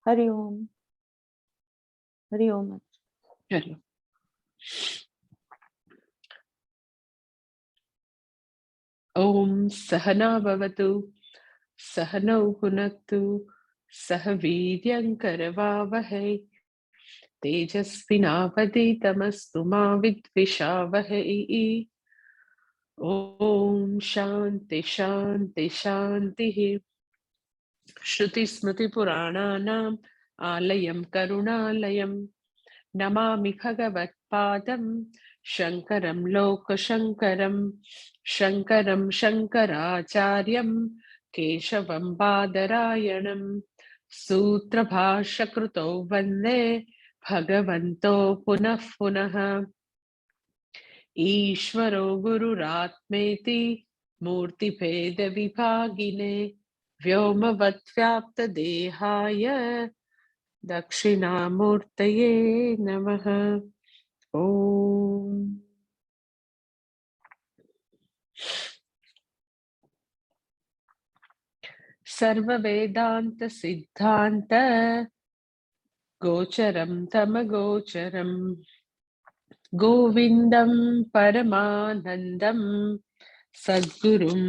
हरिओम। हरिओम। चलो, ओम सहना भवतु, सहनौ भुनक्तु, सह वीर्यं करवावहै, तेजस्विनावधीतमस्तु मा विद्विषावहै। ओम शांति शांति शांतिः। श्रुतिस्मृतिपुराणानाम् आलयं करुणालयं नमामि भगवत्पादं शङ्करं लोकशङ्करं, शङ्करं शङ्कराचार्यं केशवं बादरायणं, सूत्रभाष्यकृतौ वन्दे भगवन्तो पुनः पुनः। ईश्वरो गुरुरात्मेति मूर्तिभेदविभागिने व्योमवद्व्याप्तदेहाय दक्षिणामूर्तये नमः। ओम। सर्ववेदांत सिद्धांत गोचरं तमगोचरं गोविंदं परमानंदं सद्गुरुं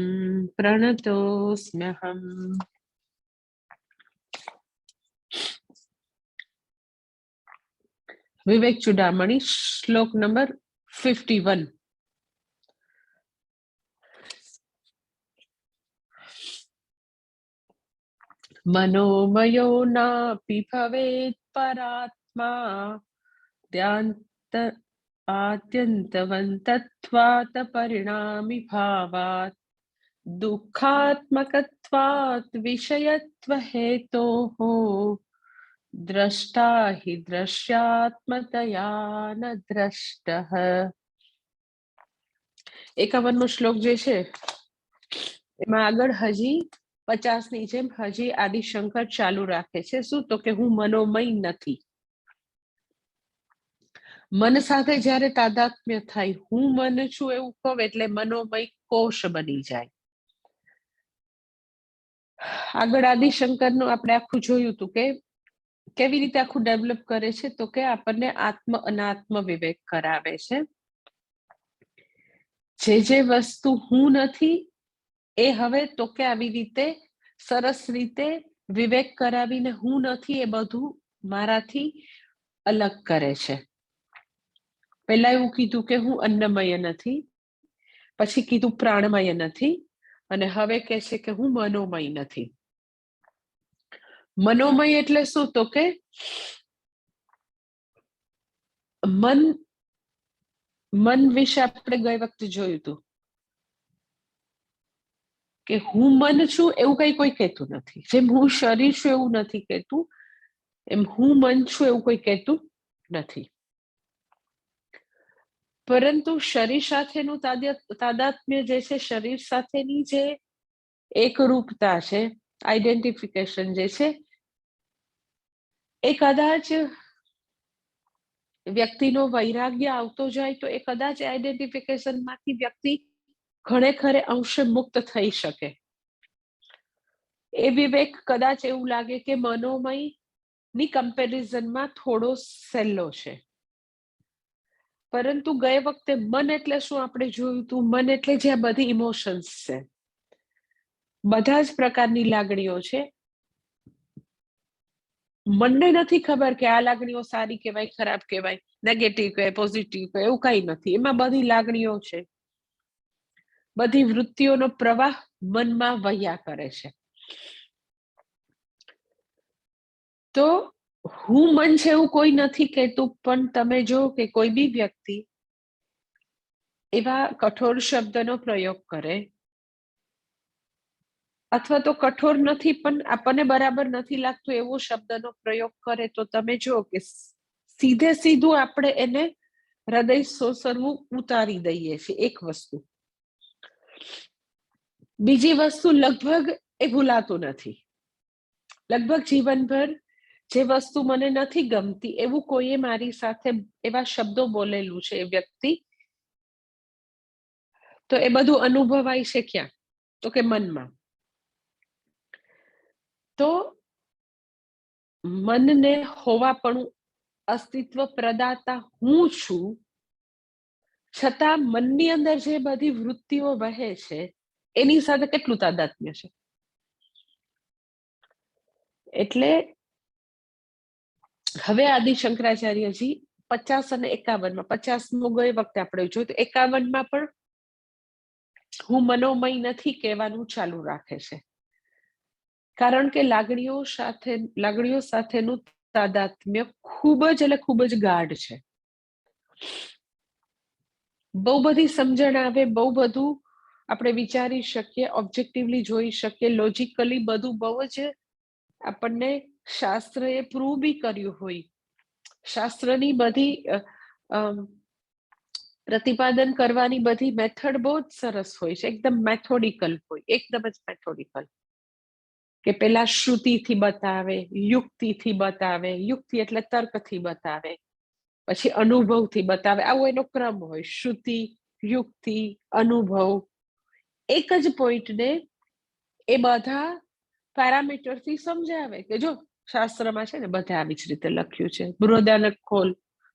प्रणतोऽस्म्यहम्। विवेक चूडामणि, श्लोक नंबर 51। मनोमयो नापि भवेत् परात्मा आद्यन्तवन्तत्वात् परिणामि भावात् दुःखात्मकत्वात् विषयत्वहेतोः द्रष्टा हि द्रश्यात्मतया न द्रष्टः। 51મો શ્લોક જે છે એમાં આગળ હજી 50ની જેમ હજી આદિશંકર ચાલુ રાખે છે શું તો કે હું મનોમય નથી. મન સાથે જ્યારે તાદાત્મ્ય થાય, હું મન છું એવું કહું એટલે મનોમય કોષ બની જાય. આગળ આદિશંકરનું આપણે આખું જોયું હતું કે કેવી રીતે આખું ડેવલપ કરે છે તો કે આપણને આત્મ અનાત્મ વિવેક કરાવે છે. જે વસ્તુ હું નથી એ હવે તો કે આવી રીતે સરસ રીતે વિવેક કરાવીને હું નથી એ બધું મારાથી અલગ કરે છે. પહેલા એવું કીધું કે હું અન્નમય નથી, પછી કીધું પ્રાણમય નથી, અને હવે કહે છે કે હું મનોમય નથી. મનોમય એટલે શું તો કે મન વિશે આપણે ગઈ વખતે જોયું હતું કે હું મન છું એવું કઈ કોઈ કહેતું નથી. જેમ હું શરીર છું એવું નથી કહેતું, એમ હું મન છું એવું કોઈ કહેતું નથી. પરંતુ શરીર સાથેનું તાદાત્મ્ય જે છે, શરીર સાથેની જે એકરૂપતા છે, આઈડેન્ટિફિકેશન જે છે, એ કદાચ વ્યક્તિનો વૈરાગ્ય આવતો જાય તો એ કદાચ આઈડેન્ટિફિકેશનમાંથી વ્યક્તિ ઘણે ખરે અંશે મુક્ત થઈ શકે. એ વિવેક કદાચ એવું લાગે કે મનોમય ની કમ્પેરિઝનમાં થોડો સહેલો છે. પરંતુ ગયે વખતે મન એટલે શું આપણે જોયું હતું? મન એટલે જે બધી ઇમોશન્સ છે, બધા જ પ્રકારની લાગણીઓ છે. મનને નથી ખબર કે આ લાગણીઓ સારી કહેવાય, ખરાબ કહેવાય, નેગેટિવ કહેવાય, પોઝિટિવ કહેવાય, એવું કઈ નથી. એમાં બધી લાગણીઓ છે, બધી વૃત્તિઓનો પ્રવાહ મનમાં વહ્યા કરે છે. તો હું મન છે એવું કોઈ નથી કહેતું, પણ તમે જો કે કોઈ બી વ્યક્તિ એવા કઠોર શબ્દનો પ્રયોગ કરે, અથવા તો કઠોર નથી પણ આપણને બરાબર નથી લાગતો એવો શબ્દનો પ્રયોગ કરે, તો તમે જો કે સીધે સીધું આપણે એને હૃદય સોસરવું ઉતારી દઈએ છીએ. એક વસ્તુ. બીજી વસ્તુ લગભગ એ ભૂલાતું નથી. લગભગ જીવનભર જે વસ્તુ મને નથી ગમતી એવું કોઈએ મારી સાથે એવા શબ્દો બોલેલું છે એ વ્યક્તિ, તો એ બધું અનુભવાય છે ક્યાં? તો કે મનમાં. તો મનને હોવાપણું અસ્તિત્વ પ્રદાતા હું છું, છતાં મનની અંદર જે બધી વૃત્તિઓ વહે છે એની સાથે કેટલું તાદાત્મ્ય છે. એટલે હવે આદિ શંકરાચાર્યજી 50 અને 51 50 ગઈ વખતે આપણે જોયું તો 51 પણ હું મનોમય નથી કહેવાનું ચાલુ રાખે છે, કારણ કે લાગણીઓ સાથેનું તાદાત્મ્ય ખૂબ જ એટલે ખૂબ જ ગાઢ છે. બહુ બધી સમજણ આવે, બહુ બધું આપણે વિચારી શકીએ, ઓબ્જેક્ટિવલી જોઈ શકીએ, લોજિકલી બધું બહુ જ આપણને શાસ્ત્રએ પ્રૂવ બી કર્યું હોય, શાસ્ત્રની બધી પ્રતિપાદન કરવાની બધી મેથડ બહુ જ સરસ હોય છે, એકદમ મેથોડિકલ હોય, એકદમ જ મેથોડિકલ, કે પેલા શ્રુતિથી બતાવે, યુક્તિથી બતાવે, યુક્તિ એટલે તર્કથી બતાવે, પછી અનુભવથી બતાવે, આવો એનો ક્રમ હોય, શ્રુતિ, યુક્તિ, અનુભવ, એક જ પોઈન્ટને એ બધા પેરામીટરથી સમજાવે કે જો શાસ્ત્રમાં છે ને બધે આવી જ રીતે લખ્યું છે. બૃહદારણ્યક ખોલ,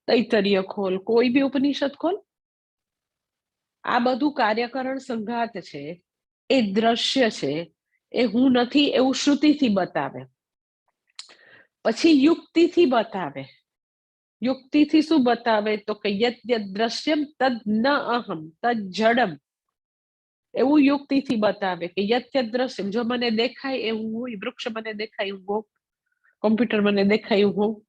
તૈત્તરીય ખોલ, કોઈ બી ઉપનિષદ ખોલ, આ બધું કાર્યકરણ સંઘાત છે, એ દ્રશ્ય છે, એ હું નથી એવું શ્રુતિથી બતાવે. પછી યુક્તિથી બતાવે. યુક્તિથી શું બતાવે તો કે યત યત દ્રશ્યમ તદ ન અહમ તદ જડમ, એવું યુક્તિથી બતાવે કે યત યત દ્રશ્યમ, જો મને દેખાય એવું હોય, વૃક્ષ મને દેખાય એવું હોય, કોમ્પ્યુટર મને દેખાય એવું હોય,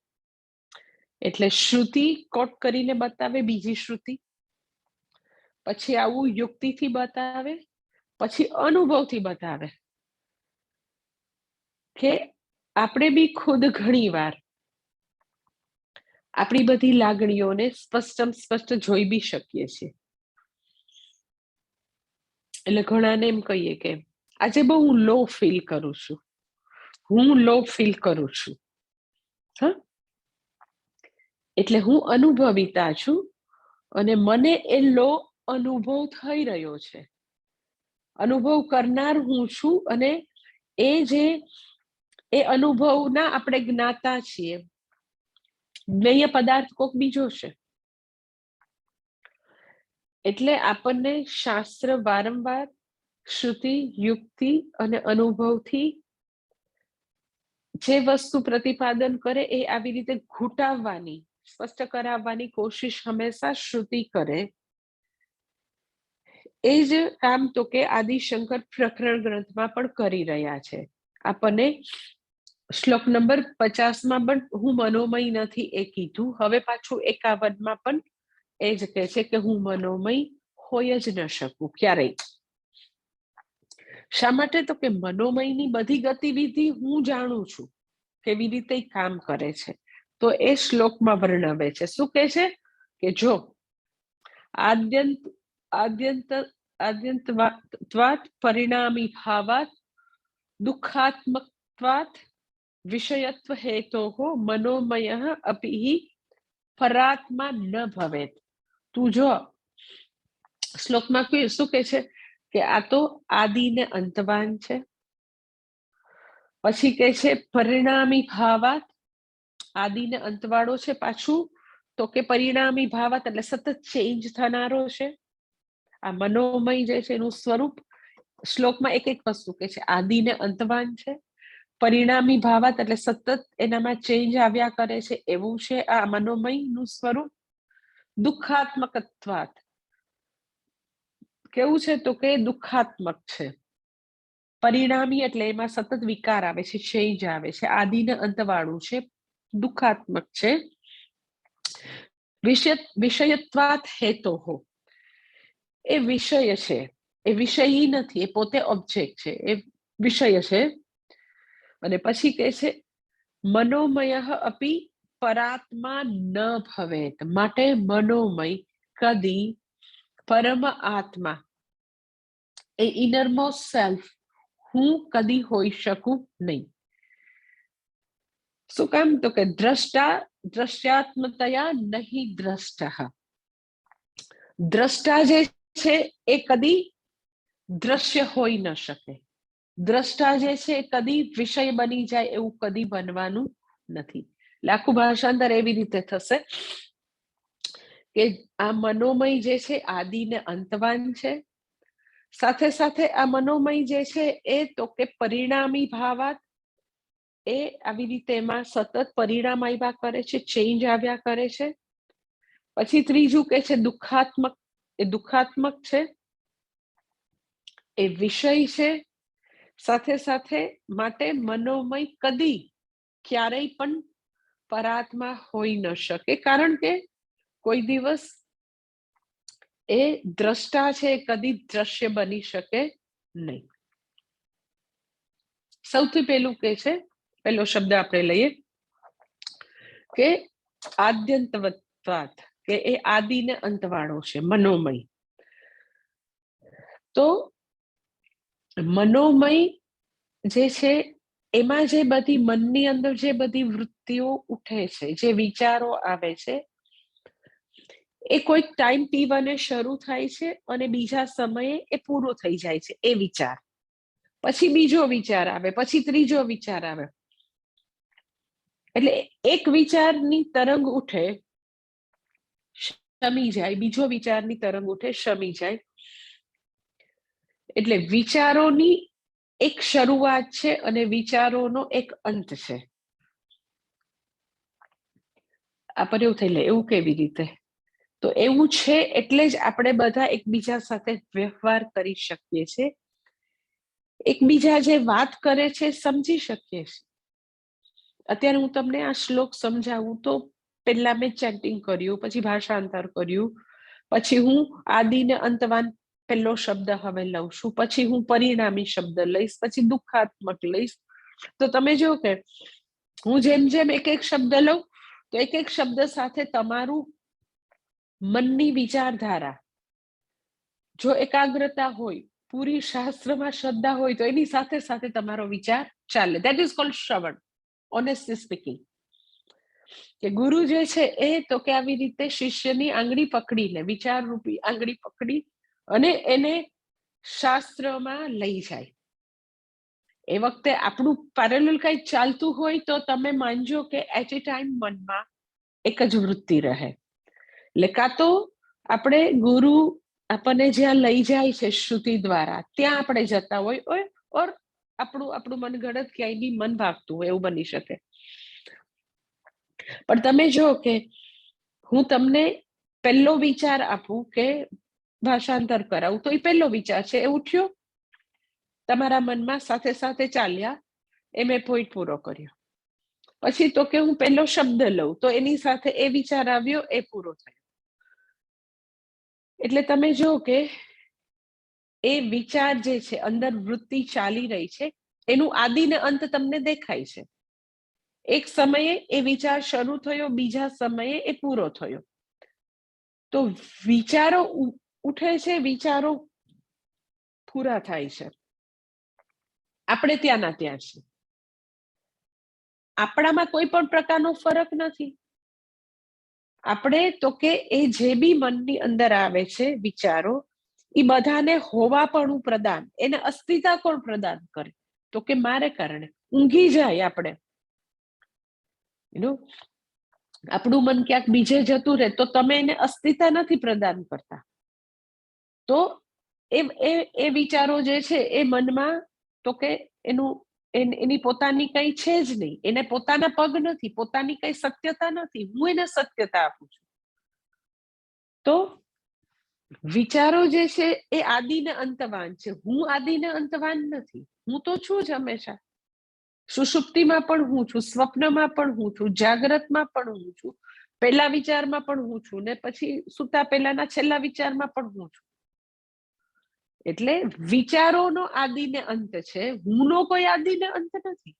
એટલે શ્રુતિ કોટ કરીને બતાવે, બીજી શ્રુતિ, પછી આવું યુક્તિથી બતાવે, પછી અનુભવથી બતાવે કે આપણે બી ખુદ ઘણી વાર આપણી બધી લાગણીઓને સ્પષ્ટ જોઈ બી શકીએ છીએ. એટલે ઘણાને એમ કહીએ કે આજે બહુ હું લો ફીલ કરું છું, હું લો ફીલ કરું છું, હા, એટલે હું અનુભવીતા છું અને મને એ લો અનુભવ થઈ રહ્યો છે. અનુભવ કરનાર હું છું અને એ અનુભવના આપણે જ્ઞાતા છીએ. જ્ઞેય પદાર્થ કોક બીજો છે. એટલે આપણને શાસ્ત્ર વારંવાર શ્રુતિ, યુક્તિ અને અનુભવથી જે વસ્તુ પ્રતિપાદન કરે એ આવી રીતે ઘૂંટાવવાની, સ્પષ્ટ કરાવવાની કોશિશ હંમેશા શ્રુતિ કરે. એ જ કામ તો કે આદિશંકર પ્રકરણ ગ્રંથમાં પણ કરી રહ્યા છે. આપણને શ્લોક નંબર 50 પણ હું મનોમય નથી એ કીધું, હવે પાછું 51 પણ એ જ કહે છે કે હું મનોમય હોય જ ન શકું ક્યારેય. શા માટે તો કે મનોમયની બધી ગતિવિધિ હું જાણું છું, કેવી રીતે કામ કરે છે. તો એ શ્લોકમાં વર્ણવે છે. શું કહે છે કે જો આદ્યંતવાત પરિણામી ભાવાત દુઃખાત્મકત્વાત વિષયત્વ હેતોઃ મનોમયઃ અપિ પરાત્મા ન ભવેત. તું જો શ્લોકમાં શું કહે છે કે આ તો આદિ ને અંતવાન છે. પછી કહે છે પરિણામી ભાવાત, આદિ ને અંતવાળો છે. પાછું તો કે પરિણામી ભાવાત એટલે સતત ચેન્જ થનારો છે. આ મનોમય જે છે એનું સ્વરૂપ શ્લોકમાં એક એક વસ્તુ કે છે. આદિ ને અંતવાન છે, પરિણામી ભાવાત એટલે સતત એનામાં ચેન્જ આવ્યા કરે છે એવું છે આ મનોમય નું સ્વરૂપ. દુઃખાત્મકત્વાત કેવું છે તો કે દુઃખાત્મક છે. પરિણામી એટલે એમાં સતત વિકાર આવે છે, ચેન્જ આવે છે. આદિ ને અંતવાળું છે, દુઃખાત્મક છે. વિષયત્વાત હેતોઃ, એ વિષય છે, એ વિષયી નથી, એ પોતે ઓબ્જેક્ટ છે, એ વિષય છે. અને પછી કહે છે મનોમય અપી પરાત્મા ન ભવેત, માટે મનોમય કદી પરમ આત્મા, એ ઇનરમોસ્ટ સેલ્ફ હું કદી હોઈ શકું નહીં. શું કામ તો કે દ્રષ્ટાત્મતયા નહીં દ્રષ્ટ. દ્રષ્ટા જે છે એ કદી દ્રશ્ય હોઈ ન શકે. દ્રષ્ટા જે છે કદી વિષય બની જાય એવું કદી બનવાનું નથી. એટલે આખું ભાષાંતર એવી રીતે થશે કે આ મનોમય જે છે આદિ ને અંતવાન છે. સાથે સાથે આ મનોમય જે છે એ તો કે પરિણામી ભાવાત, એ આવી રીતે એમાં સતત પરિણામ આવ્યા કરે છે, ચેન્જ આવ્યા કરે છે. પછી ત્રીજું કે છે દુઃખાત્મક, એ દુઃખાત્મક છે, એ વિષય છે. સાથે સાથે માટે મનોમય કદી ક્યારેય પણ પરાત્મા હોઈ ન શકે, કારણ કે કોઈ દિવસ એ દ્રષ્ટા છે કદી દ્રશ્ય બની શકે નહીં. સૌથી પહેલું કે છે, પહેલો શબ્દ આપણે લઈએ કે આદ્યંતવત્વાત, કે એ આદિ ને અંતવાળો છે મનોમય. તો મનોમય જે છે એમાં જે બધી મનની અંદર જે બધી વૃત્તિઓ ઉઠે છે, જે વિચારો આવે છે, એ કોઈક ટાઈમ T1 શરૂ થાય છે અને બીજા સમયે એ પૂરો થઈ જાય છે એ વિચાર. પછી બીજો વિચાર આવે, પછી ત્રીજો વિચાર આવે. એટલે એક વિચારની તરંગ ઉઠે, શમી જાય, બીજો વિચારની તરંગ ઉઠે, શમી જાય. એટલે વિચારોની એક શરૂઆત છે અને વિચારોનો એક અંત છે. આ પર એવું થઈ લે, એવું કેવી રીતે? તો એવું છે એટલે જ આપણે બધા એકબીજા સાથે વ્યવહાર કરી શકીએ છીએ, એકબીજા જે વાત કરે છે સમજી શકીએ છીએ. અત્યારે હું તમને આ શ્લોક સમજાવું તો પહેલા મેં ચેન્ટિંગ કર્યું, પછી ભાષાંતર કર્યું, પછી હું આદિ ને અંતવાન પહેલો શબ્દ હવે લઉં છું, પછી હું પરિણામી શબ્દ લઈશ, પછી દુઃખાત્મક લઈશ. તો તમે જો કે હું જેમ જેમ એક એક શબ્દ લઉં તો એક એક શબ્દ સાથે તમારું મનની વિચારધારા જો એકાગ્રતા હોય, પૂરી શાસ્ત્રમાં શ્રદ્ધા હોય, તો એની સાથે સાથે તમારો વિચાર ચાલે. That is called Shravan, honestly speaking. કે ગુરુ જે છે એ તો કે આવી રીતે શિષ્યની આંગળી પકડીને, વિચાર રૂપી આંગળી પકડી અને એને શાસ્ત્રમાં લઈ જાય. એ વખતે આપણું પેરેલલ કંઈક ચાલતું હોય તો તમે માનજો કે એટ એ ટાઈમ મનમાં એક જ વૃત્તિ રહે. એટલે કાં તો આપણે ગુરુ આપણને જ્યાં લઈ જાય છે શ્રુતિ દ્વારા, ત્યાં આપણે જતા હોય, ઓર આપણું મનગઢત ક્યાંય બી મન ભાગતું હોય, એવું બની શકે. પણ તમે જો કે હું તમને પહેલો વિચાર આપું કે ભાષાંતર કરાવું, તો એ પહેલો વિચાર છે, એ ઉઠ્યો તમારા મનમાં, સાથે સાથે ચાલ્યા, એ મેં પોઈન્ટ પૂરો કર્યો. પછી તો કે હું પહેલો શબ્દ લઉં તો એની સાથે એ વિચાર આવ્યો, એ પૂરો થયો. એટલે તમે જો કે એ વિચાર જે છે, અંદર વૃત્તિ ચાલી રહી છે, એનું આદિ ને અંત તમને દેખાય છે. એક સમયે એ વિચાર શરૂ થયો, બીજા સમયે એ પૂરો થયો. તો વિચારો ઉઠે છે, વિચારો પૂરા થાય છે. આપણે ત્યાંના ત્યાં છે. આપણામાં કોઈ પણ પ્રકારનો ફરક નથી. આપણે તો કે એ જે બી મનની અંદર આવે છે વિચારો, એ બધાને હોવાપણું પ્રદાન, એને અસ્તિત્વ કોણ પ્રદાન કરે? તો કે મારે કારણે. ઊંઘી જાય આપણે, આપણું મન ક્યાંક બીજે જતું રહે તો તમે એને અસ્તિત્વ નથી પ્રદાન કરતા. તો એ વિચારો જે છે એ મનમાં તો કે એની પોતાની કઈ છે જ નહીં, એને પોતાના પગ નથી, પોતાની કઈ સત્યતા નથી. હું એને સત્યતા આપું છું. તો વિચારો જે છે એ આદિ ને અંતવાન છે. હું આદિ ને અંતવાન નથી, હું તો છું જ હંમેશા. સુષુપ્તિમાં પણ હું છું, સ્વપ્નમાં પણ હું છું, જાગ્રતમાં પણ હું છું, પહેલા વિચારમાં પણ હું છું, ને પછી સુતા પહેલાના છેલ્લા વિચારમાં પણ હું છું. એટલે વિચારોનો આદિ ને અંત છે, હુંનો કોઈ આદિ ને અંત નથી.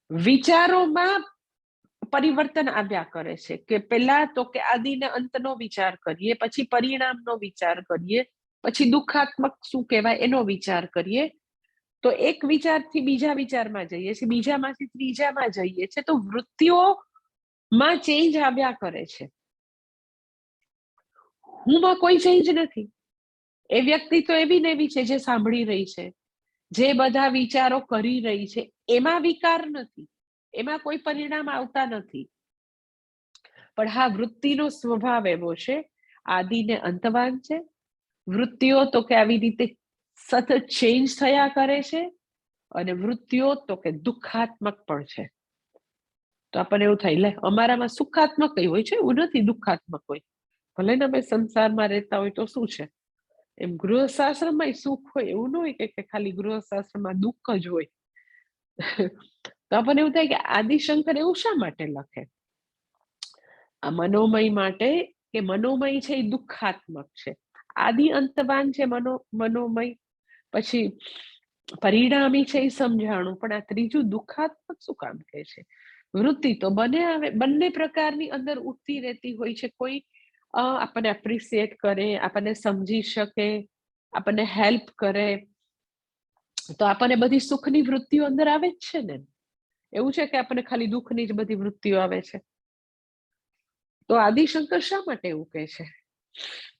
વિચારોમાં પરિવર્તન આવ્યા કરે છે, કે પેલા તો કે આદિ ને અંતનો વિચાર કરીએ, પછી પરિણામનો વિચાર કરીએ, પછી દુઃખાત્મક શું કહેવાય એનો વિચાર કરીએ. તો એક વિચારથી બીજા વિચારમાં જઈએ છીએ, બીજામાંથી ત્રીજામાં જઈએ છીએ. તો વૃત્તિઓમાં ચેન્જ આવ્યા કરે છે. હુંમાં કોઈ ચેન્જ નથી. એ વ્યક્તિ તો એવી ને એવી છે જે સાંભળી રહી છે, જે બધા વિચારો કરી રહી છે, એમાં વિકાર નથી. એમાં કોઈ પરિણામ આવતા નથી. પણ હા, વૃત્તિનો સ્વભાવ એવો છે, આદિ ને અંતવાન છે. વૃત્તિઓ તો કે આવી રીતે સતત ચેન્જ થયા કરે છે, અને વૃત્તિઓ તો કે દુઃખાત્મક પણ છે. તો આપણને એવું થાય, લે અમારામાં સુખાત્મક કઈ હોય છે, એવું નથી દુઃખાત્મક હોય. ભલે ને અમે સંસારમાં રહેતા હોય તો શું છે, એમ ગૃહશાસ્ત્રમાં સુખ હોય એવું ન હોય કે ખાલી ગૃહશાસ્ત્રમાં દુઃખ જ હોય. તો આપણને એવું થાય કે આદિશંકર એવું શા માટે લખે આ મનોમય માટે, કે મનોમય છે એ દુઃખાત્મક છે, આદિ અંતવાન છે મનોમય, પછી પરિણામી છે એ સમજાણું, પણ આ ત્રીજું દુઃખાત્મક શું કામ કહે છે? વૃત્તિ તો બંને પ્રકારની અંદર ઉઠતી રહેતી હોય છે. કોઈ આપણને એપ્રિસિએટ કરે, આપણને સમજી શકે, આપણને હેલ્પ કરે, તો આપણને બધી સુખની વૃત્તિઓ અંદર આવે જ છે ને. એવું છે કે આપણને ખાલી દુઃખની જ બધી વૃત્તિઓ આવે છે? તો આદિશંકર શા માટે એવું કહે છે?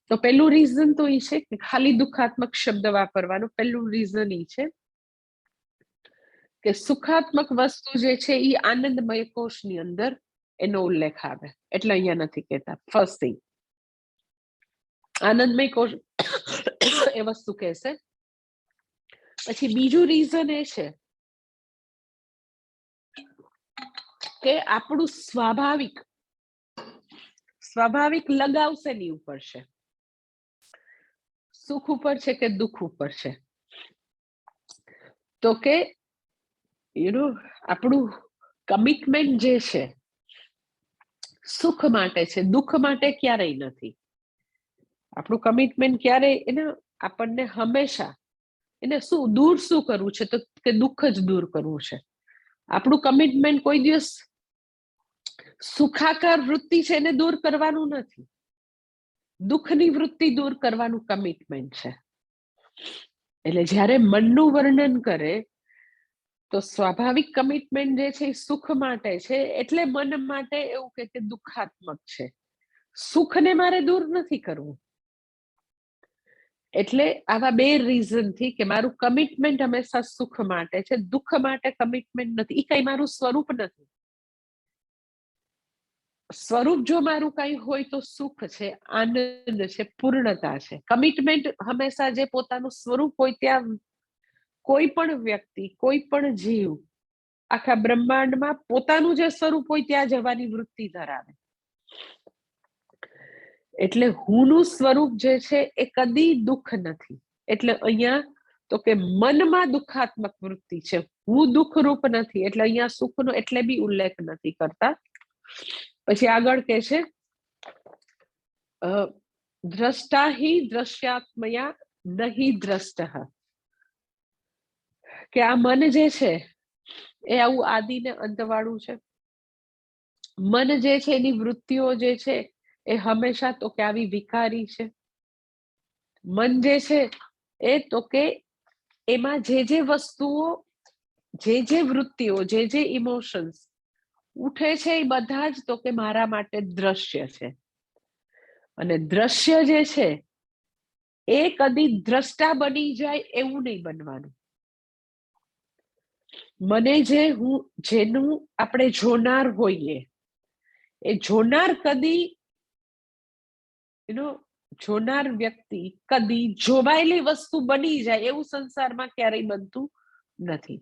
તો પહેલું રીઝન તો એ છે કે ખાલી દુઃખાત્મક શબ્દ વાપરવાનું પહેલું રીઝન એ છે કે સુખાત્મક વસ્તુ જે છે એ આનંદમય કોષની અંદર એનો ઉલ્લેખ આવે, એટલે અહીંયા નથી કહેતા. ફર્સ્ટ થિંગ, આનંદમય કોષ એ વસ્તુ કહેશે. પછી બીજું રીઝન એ છે કે આપણું સ્વાભાવિક લગાવ શેની ઉપર છે? સુખ ઉપર છે કે દુઃખ ઉપર છે? તો કે આપણું કમિટમેન્ટ જે છે સુખ માટે છે, દુઃખ માટે ક્યારેય નથી. આપણું કમિટમેન્ટ ક્યારેય આપણને હંમેશા દૂર શું કરવું છે, તો કે દુઃખ જ દૂર કરવું છે. આપણું કમિટમેન્ટ કોઈ દિવસ સુખાકાર વૃત્તિ છે એને દૂર કરવાનું નથી, દુઃખની વૃત્તિ દૂર કરવાનું કમિટમેન્ટ છે. એટલે જ્યારે મનનું વર્ણન કરે તો સ્વાભાવિક કમિટમેન્ટ જે છે એ સુખ માટે છે, એટલે મન માટે એવું કે દુઃખાત્મક છે. સુખને મારે દૂર નથી કરવું. એટલે આવા બે રીઝનથી કે મારું કમિટમેન્ટ હંમેશા સુખ માટે છે, દુઃખ માટે કમિટમેન્ટ નથી. એ કઈ મારું સ્વરૂપ નથી. સ્વરૂપ જો મારું કઈ હોય તો સુખ છે, આનંદ છે, પૂર્ણતા છે. કમિટમેન્ટ હંમેશા જે પોતાનું સ્વરૂપ હોય ત્યાં કોઈ પણ વ્યક્તિ, કોઈ પણ જીવ આખા બ્રહ્માંડમાં પોતાનું જે સ્વરૂપ હોય ત્યાં જવાની વૃત્તિ ધરાવે. એટલે હુંનું સ્વરૂપ જે છે એ કદી દુઃખ નથી. એટલે અહીંયા તો કે મનમાં દુઃખાત્મક વૃત્તિ છે, હું દુઃખરૂપ નથી, એટલે અહીંયા સુખનો એટલે બી ઉલ્લેખ નથી કરતા. પછી આગળ કે છે દ્રષ્ટા હિ દ્રશ્યાત્મયા નહીં દ્રષ્ટ, કે આ મન જે છે એ આવું આદિ ને અંતવાળું છે. મન જે છે એની વૃત્તિઓ જે છે એ હંમેશા તો કે આવી વિકારી છે. મન જે છે એ તો કે એમાં જે વસ્તુઓ, જે વૃત્તિઓ, જે ઇમોશન્સ ઉઠે છે એ બધા જ તો કે મારા માટે દ્રશ્ય છે. અને દ્રશ્ય જે છે એ કદી દ્રષ્ટા બની જાય એવું નહીં બનવાનું. મને જેનું આપણે જોનાર હોઈએ, એ જોનાર કદી જોનાર વ્યક્તિ કદી જોવાયેલી વસ્તુ બની જાય એવું સંસારમાં ક્યારેય બનતું નથી.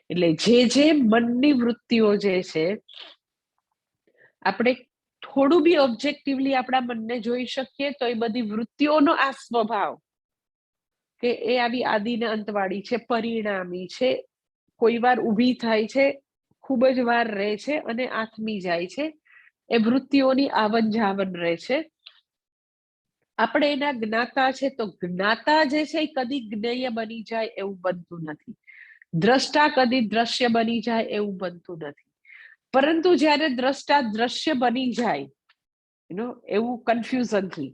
એટલે જે મનની વૃત્તિઓ જે છે, આપણે થોડું બી ઓબ્જેક્ટિવલી આપણા મનને જોઈ શકીએ તો એ બધી વૃત્તિઓનો આ સ્વભાવ કે એ આવી આદિને અંતવાળી છે, પરિણામી છે, કોઈ વાર ઊભી થાય છે, ખૂબ જ વાર રહે છે અને આથમી જાય છે. એ વૃત્તિઓની આવન જાવન રહે છે. આપણે એના જ્ઞાતા છે, તો જ્ઞાતા જે છે એ કદી જ્ઞેય બની જાય એવું બનતું નથી. દ્રષ્ટા કદી દ્રશ્ય બની જાય એવું બનતું નથી. પરંતુ જ્યારે દ્રષ્ટા દ્રશ્ય બની જાય, એવું કન્ફ્યુઝનથી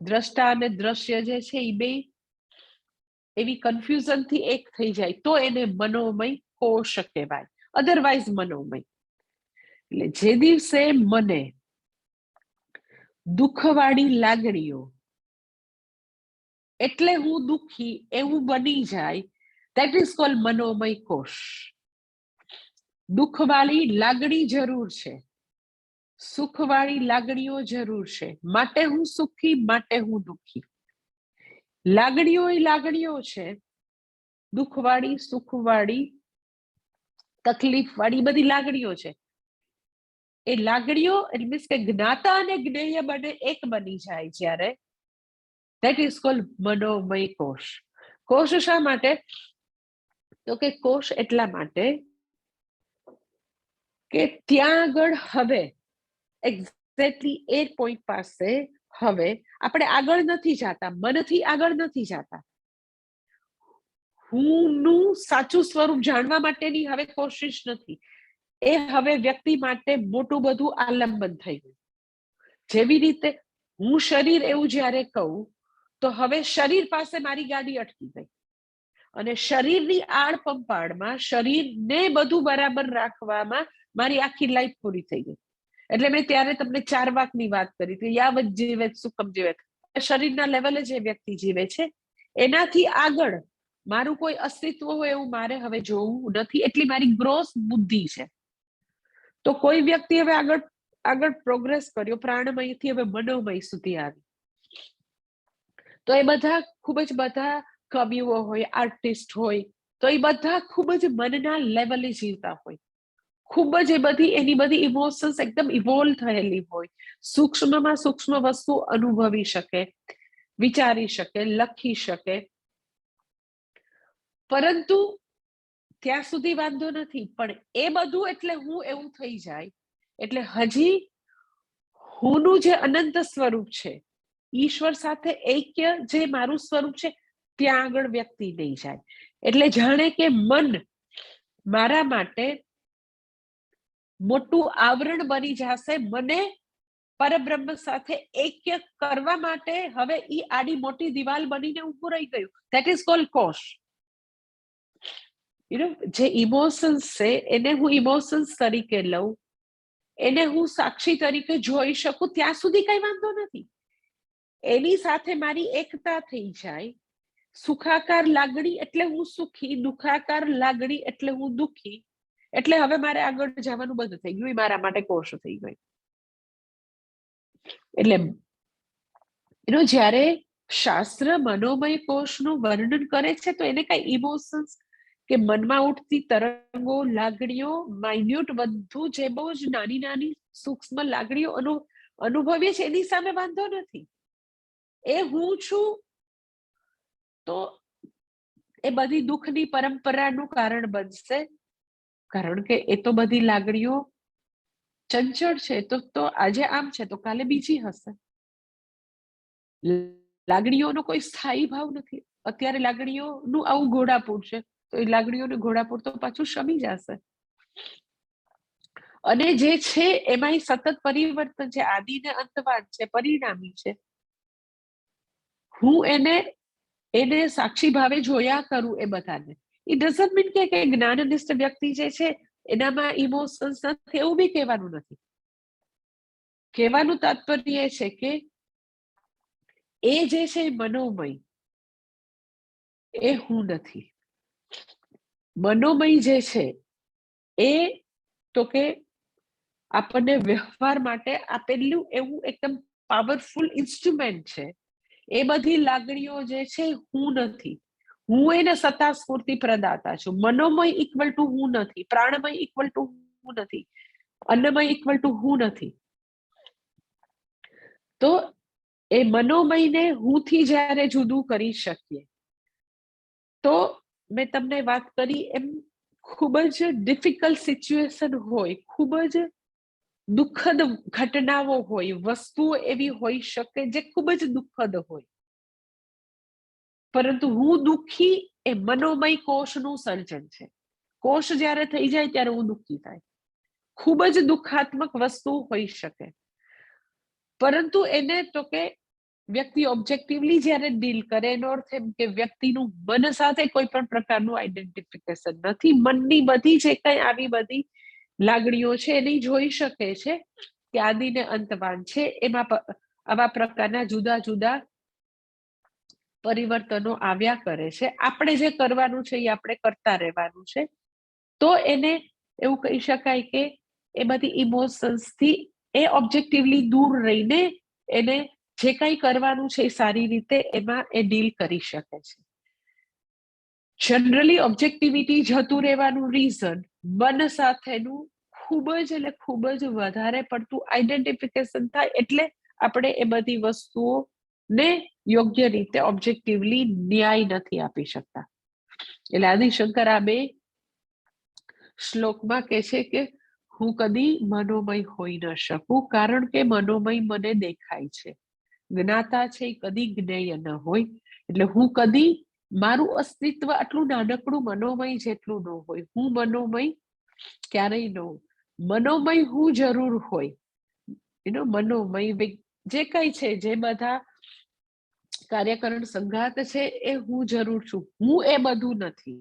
દ્રષ્ટા અને દ્રશ્ય જે છે એ બે એવી કન્ફ્યુઝનથી એક થઈ જાય તો એને મનોમય કોશ કહેવાય, અધરવાઇઝ મનોમય. એટલે જે દિવસે મને દુઃખવાળી લાગણીઓ, એટલે હું દુઃખી એવું બની જાય, that is called મનોમય કોશ. દુઃખવાળી લાગણી જરૂર છે, સુખવાળી લાગણીઓ જરૂર છે. માટે હું સુખી, માટે હું દુઃખી. લાગણીઓ એ લાગણીઓ છે, દુઃખવાળી, સુખવાળી, તકલીફવાળી બધી લાગણીઓ છે. એ લાગણીઓ મીન્સ કે જ્ઞાતા અને જ્ઞેય બને એક બની જાય જ્યારે, ધેટ ઇઝ કોલ્ડ મનોમય કોષ. કોષ શા માટે? તો કે કોષ એટલા માટે કે ત્યાં આગળ હવે એક્ઝેક્ટલી એ પોઈન્ટ પાસે હવે આપણે આગળ નથી જતા, મનથી આગળ નથી જતા. હુંનું સાચું સ્વરૂપ જાણવા માટેની હવે કોશિશ નથી. એ હવે વ્યક્તિ માટે મોટું બધું આલંબન થઈ ગયું. જેવી રીતે હું શરીર એવું જ્યારે કહું તો હવે શરીર પાસે મારી ગાડી અટકી ગઈ અને શરીરની આડ પંપાળમાં શરીરને બધું બરાબર રાખવામાં મારી આખી લાઈફ પૂરી થઈ ગઈ. એટલે મેં ત્યારે તમને 4 વાકની વાત કરી હતી, યાવત જીવેત સુખમ જીવેત. શરીરના લેવલે જે વ્યક્તિ જીવે છે એનાથી આગળ મારું કોઈ અસ્તિત્વ હોય એવું મારે હવે જોવું નથી. એટલી મારી ગ્રોસ બુદ્ધિ છે. તો કોઈ વ્યક્તિ હવે આગળ પ્રોગ્રેસ કર્યો, પ્રાણમયથી હવે મનોમય સુધી આવી, તો એ બધા ખૂબ જ બધા કવિઓ હોય, આર્ટિસ્ટ હોય, તો એ બધા ખૂબ જ મનના લેવલે જીવતા હોય. ખૂબ જ એ બધી એની બધી ઇમોશન્સ એકદમ ઇવોલ્વ થયેલી હોય, સૂક્ષ્મમાં સૂક્ષ્મ વસ્તુ અનુભવી શકે, વિચારી શકે, લખી શકે. પરંતુ ત્યાં સુધી વાંધો નથી, પણ એ બધું એટલે હું એવું થઈ જાય એટલે હજી હુંનું જે અનંત સ્વરૂપ છે, ઈશ્વર સાથે ઐક્ય જે મારું સ્વરૂપ છે, ત્યાં આગળ વ્યક્તિ નહીં જાય. એટલે જાણે કે મન મારા માટે મોટું આવરણ બની જશે. મને પરબ્રહ્મ સાથે ઐક્ય કરવા માટે હવે ઈ આડી મોટી દિવાલ બનીને ઊભું રહી ગયું. ધેટ ઇઝ કોલ્ડ કોષ. જે ઇમોશન્સ છે એને હું ઇમોશન્સ તરીકે લઉં, એને હું સાક્ષી તરીકે જોઈ શકું, ત્યાં સુધી કઈ વાંધો નથી. એની સાથે મારી એકતા થઈ જાય. સુખાકાર લાગણી એટલે હું સુખી, દુખાકાર લાગણી એટલે હું દુઃખી. એટલે હવે મારે આગળ જવાનું બંધ થઈ ગયું, મારા માટે કોષ થઈ ગયું. એટલે જ્યારે શાસ્ત્ર મનોમય કોષનું વર્ણન કરે છે તો એને કઈ ઇમોશન્સ કે મનમાં ઉઠતી તરંગો, લાગણીઓ, માઇન્યુટ બધું જે બહુ જ નાની નાની સૂક્ષ્મ લાગણીઓ અનુભવીએ છે એની સામે વાંધો નથી. એ હું છું તો એ બધી દુઃખની પરંપરાનું કારણ બનશે, કારણ કે એ તો બધી લાગણીઓ ચંચળ છે. તો આજે આમ છે તો કાલે બીજી હશે. લાગણીઓનો કોઈ સ્થાયી ભાવ નથી. અત્યારે લાગણીઓનું આવું ઘોડાપૂર છે તો એ લાગણીઓનું ઘોડાપૂર તો પાછું શમી જશે. અને જે છે એમાં સતત પરિવર્તન છે, આદિ ને અંતવાદ છે, પરિણામી છે. હું એને સાક્ષી ભાવે જોયા કરું એ બધાને. ઇટ ડઝન્ટ મીન કે જ્ઞાનનિષ્ઠ વ્યક્તિ જે છે એનામાં ઇમોશન્સ નથી, એવું બી કહેવાનું નથી. કહેવાનું તાત્પર્ય એ છે કે એ જે છે મનોમય, એ હું નથી. મનોમય જે છે એ તો કે આપણને વ્યવહાર માટે આપેલું એવું એકદમ પાવરફુલ ઇન્સ્ટ્રુમેન્ટ છે. એ બધી લાગણીઓ જે છે હું નથી. હું એને સત્તા સ્ફૂર્તિ પ્રદાતા છું. મનોમય ઇક્વલ ટુ હું નથી, પ્રાણમય ઇક્વલ ટુ હું નથી, અન્નમય ઇક્વલ ટુ હું નથી. તો એ મનોમયને હુંથી જ્યારે જુદું કરી શકીએ તો મેં તમને વાત કરી એમ ખૂબ જ ડિફિકલ્ટ સિચ્યુએશન હોય, ખૂબ જ દુઃખદ ઘટનાઓ હોય, વસ્તુઓ એવી હોઈ શકે જે ખૂબ જ દુઃખદ હોય, પરંતુ હું દુઃખી એ મનોમય કોષનું સર્જન છે. કોષ જ્યારે થઈ જાય ત્યારે હું દુઃખી થાય. ખૂબ જ દુઃખાત્મક વસ્તુ હોઈ શકે, પરંતુ એને તો કે વ્યક્તિ ઓબ્જેક્ટિવલી જ્યારે ડીલ કરે એનો અર્થ એમ કે વ્યક્તિનું મન સાથે કોઈ પણ પ્રકારનું આઈડેન્ટિફિકેશન નથી. મનની બધી જે કઈ આવી બધી લાગણીઓ છે એની જોઈ શકે છે કે આદિ ને અંતવાન છે, એમાં આવા પ્રકારના જુદા જુદા પરિવર્તનો આવ્યા કરે છે. આપણે જે કરવાનું છે એ આપણે કરતા રહેવાનું છે. તો એને એવું કહી શકાય કે એ બધી ઇમોશન્સ થી એ ઓબ્જેક્ટિવલી દૂર રહીને એને જે કંઈ કરવાનું છે એ સારી રીતે એમાં એ ડીલ કરી શકે છે. જનરલી ઓબ્જેક્ટિવિટી જતું રહેવાનું રીઝન મન સાથેનું ખૂબ જ વધારે પડતું આઈડેન્ટિફિકેશન થાય એટલે આપણે એ બધી વસ્તુઓને યોગ્ય રીતે ઓબ્જેક્ટિવલી ન્યાય નથી આપી શકતા. એટલે આદિશંકર આ બે શ્લોકમાં કહે છે કે હું કદી મનોમય હોઈ ન શકું, કારણ કે મનોમય મને દેખાય છે. જ્ઞાતા છે એ કદી જ્ઞેય ન હોય, એટલે હું કદી મારું અસ્તિત્વ આટલું નાનકડું મનોમય જેટલું ન હોય. હું મનોમય ક્યારેય ન હોય. મનોમય હું જરૂર હોય, મનોમય જે કઈ છે, જે બધા કાર્યકરણ સંઘાત છે એ હું જરૂર છું. હું એ બધું નથી.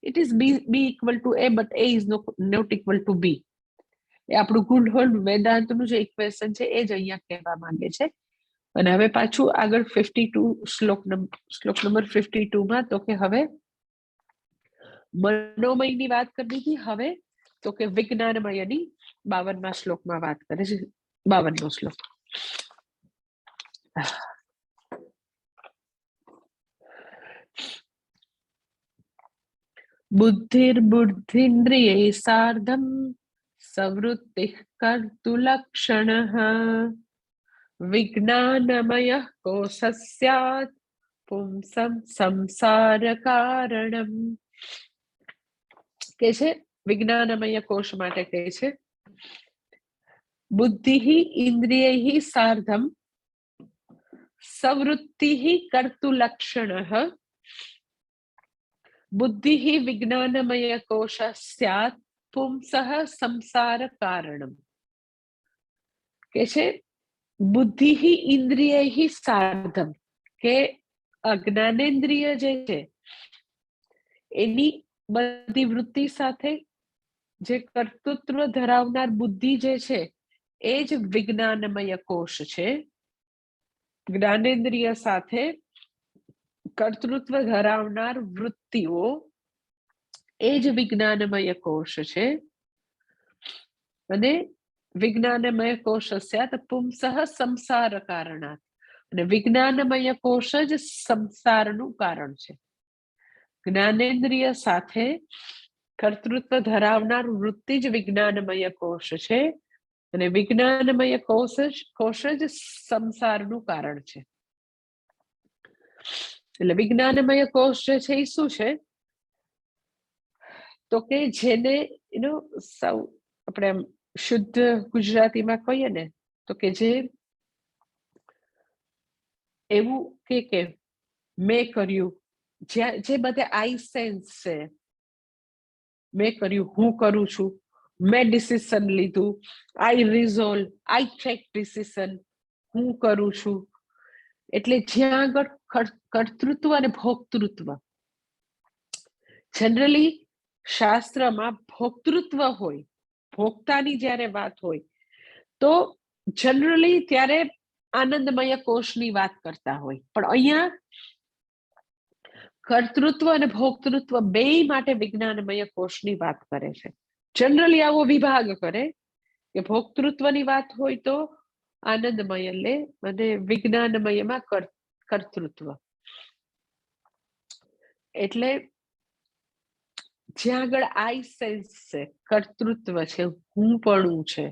It is B equal to A, but A is not equal to B. એ આપણું ગુડહોલ્ડ વેદાંતનું જે ઇક્વેશન છે એ જ અહીંયા કહેવા માંગે છે. અને હવે પાછું આગળ 52 શ્લોક નંબર 52 તો કે હવે મનોમયની વાત કરી દીધી. હવે તો કે વિજ્ઞાનમયની 52મા શ્લોકમાં વાત કરે છે. 52મો શ્લોક. બુદ્ધિર્બુદ્ધિન્દ્રિયૈ સાર્ધમ સવૃત્તિઃ કર્તુલક્ષણઃ વિજ્ઞાનમયઃ કોશઃ સ્યાत् પુંસં સંસાર કારણમ. કે છે વિજ્ઞાનમય કોશ માટે કહે છે બુદ્ધિ ઇન્દ્રિયૈ સાર્ધમ સવૃત્તિઃ કર્તુલક્ષણઃ બુદ્ધિ વિજ્ઞાનમય કોશ સ્યાत् પુંસઃ સંસાર કારણમ. કે છે બુદ્ધિ ઇન્દ્રિયૈ સાર્ધમ, કે જ્ઞાનેન્દ્રિય જે છે એની બધી વૃત્તિ સાથે જે કર્તૃત્વ ધરાવનાર બુદ્ધિ જે છે એ જ વિજ્ઞાનમય કોશ છે. જ્ઞાનેન્દ્રિય સાથે કર્તૃત્વ ધરાવનાર વૃત્તિઓ એ જ વિજ્ઞાનમય કોશ છે. અને વિજ્ઞાનમય કોશ સ્યાત પુંસઃ સંસાર કારણાત. અને વિજ્ઞાનમય કોશ જ સંસારનું કારણ છે. જ્ઞાનેન્દ્રિય સાથે કર્તૃત્વ ધરાવનાર વૃત્તિ જ વિજ્ઞાનમય કોશ છે. અને વિજ્ઞાનમય કોશ જ સંસારનું કારણ છે. એટલે વિજ્ઞાનમય કોશ જે છે એ શું છે? તો કે જેને સૌ આપણે શુદ્ધ ગુજરાતીમાં કહીએ ને તો કે જે એવું કે મેં કર્યું, જે બધે આઈ સેન્સ છે, મેં કર્યું, હું કરું છું, મેં ડિસિઝન લીધું, આઈ રિઝોલ્વ, આઈ ટેક ડિસિઝન, હું કરું છું. એટલે જ્યાં આગળ કર્તૃત્વ અને ભોક્તૃત્વ, જનરલી શાસ્ત્રમાં ભોક્તૃત્વ હોય, ભોક્તાની જ્યારે વાત હોય તો જનરલી ત્યારે આનંદમય કોષની વાત કરતા હોય. પણ અહીંયા કર્તૃત્વ અને ભોક્તૃત્વ બે માટે વિજ્ઞાનમય કોષની વાત કરે છે. જનરલી આવો વિભાગ કરે કે ભોક્તૃત્વની વાત હોય તો આનંદમય લે અને વિજ્ઞાનમયમાં કર્તૃત્વ. એટલે જ્યાં આગળ આઈ સેન્સ છે, કર્તૃત્વ છે, હું પણ છે,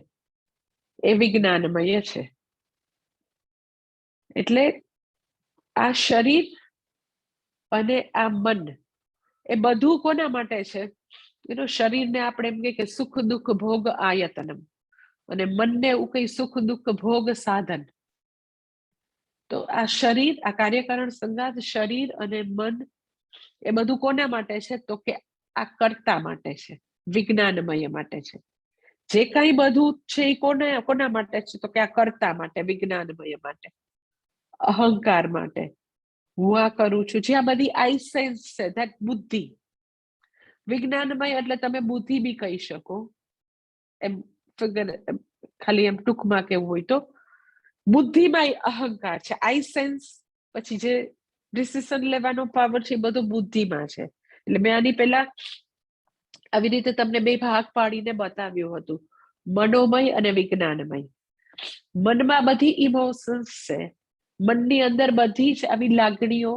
એ વિજ્ઞાનમય છે. એટલે આ શરીર અને આ મન એ બધું કોના માટે છે? શરીરને આપણે એમ કે સુખ દુઃખ ભોગ આયતનમ, અને મનને એવું કઈ સુખ દુઃખ ભોગ સાધન. તો આ શરીર, આ કાર્યકારણ સંગાત, શરીર અને મન એ બધું કોના માટે છે? તો કે આ કર્તા માટે છે, વિજ્ઞાનમય માટે છે. જે કઈ બધું છે એ કોના માટે છે? તો કે આ કર્તા માટે, વિજ્ઞાનમય માટે, અહંકાર માટે. હું આ કરું છું, જ્યાં બધી આઈ સેન્સ છે, ધેટ બુદ્ધિ. વિજ્ઞાનમય એટલે તમે બુદ્ધિ બી કહી શકો, એમ ખાલી એમ ટૂંકમાં કેવું હોય તો બુદ્ધિમાં અહંકાર છે. આઈ સેન્સ પછી જે ડિસિઝન લેવાનો પાવર છે એ બધું બુદ્ધિમાં છે. એટલે મેં આની પહેલા આવી રીતે તમને બે ભાગ પાડીને બતાવ્યું હતું, મનોમય અને વિજ્ઞાનમય. મનમાં બધી ઇમોશન્સ છે, મનની અંદર બધી જ આવી લાગણીઓ,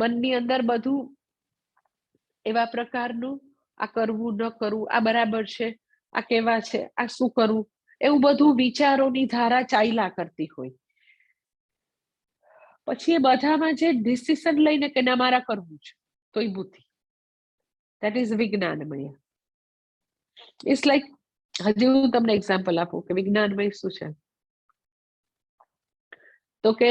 મનની અંદર બધું એવા પ્રકારનું આ કરવું ન કરવું, આ બરાબર છે, આ કેવા છે, આ શું કરવું, એવું બધું વિચારોની ધારા ચાલ્યા કરતી હોય. પછી એ બધામાં જે ડિસિઝન લઈને કે ના મારા કરવું છે, તો એ બુદ્ધિ, દેટ ઇઝ વિજ્ઞાનમય. ઇટ્સ લાઈક, હજી હું તમને એક્ઝામ્પલ આપું કે વિજ્ઞાનમય શું છે. તો કે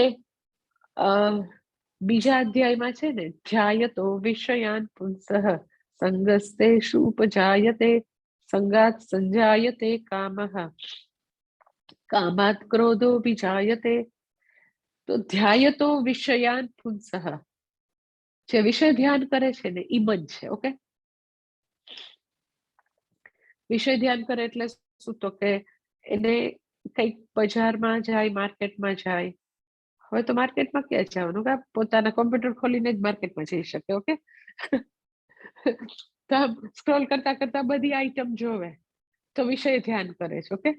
બીજા અધ્યાયમાં છે ને, ધ્યાયતો વિષયાન પુંસઃ સંગસ્તેષુ ઉપજાયતે સંગાત સંજાયતે કામઃ કામાત ક્રોધો વિજાયતે. તો ધ્યાયતો વિષયાન પુંસઃ, જે વિષય ધ્યાન કરે છે ને ઈ મન છે. ઓકે, વિષય ધ્યાન કરે એટલે શું? તો કે એને કઈક બજારમાં જાય, માર્કેટમાં જાય. હવે તો માર્કેટમાં ક્યાં જવાનું, કે પોતાના કોમ્પ્યુટર ખોલીને જ માર્કેટમાં જઈ શકે. ઓકે, સ્ક્રોલ કરતા કરતા બધી આઈટમ જોવે, તો વિષય ધ્યાન કરે છે. ઓકે,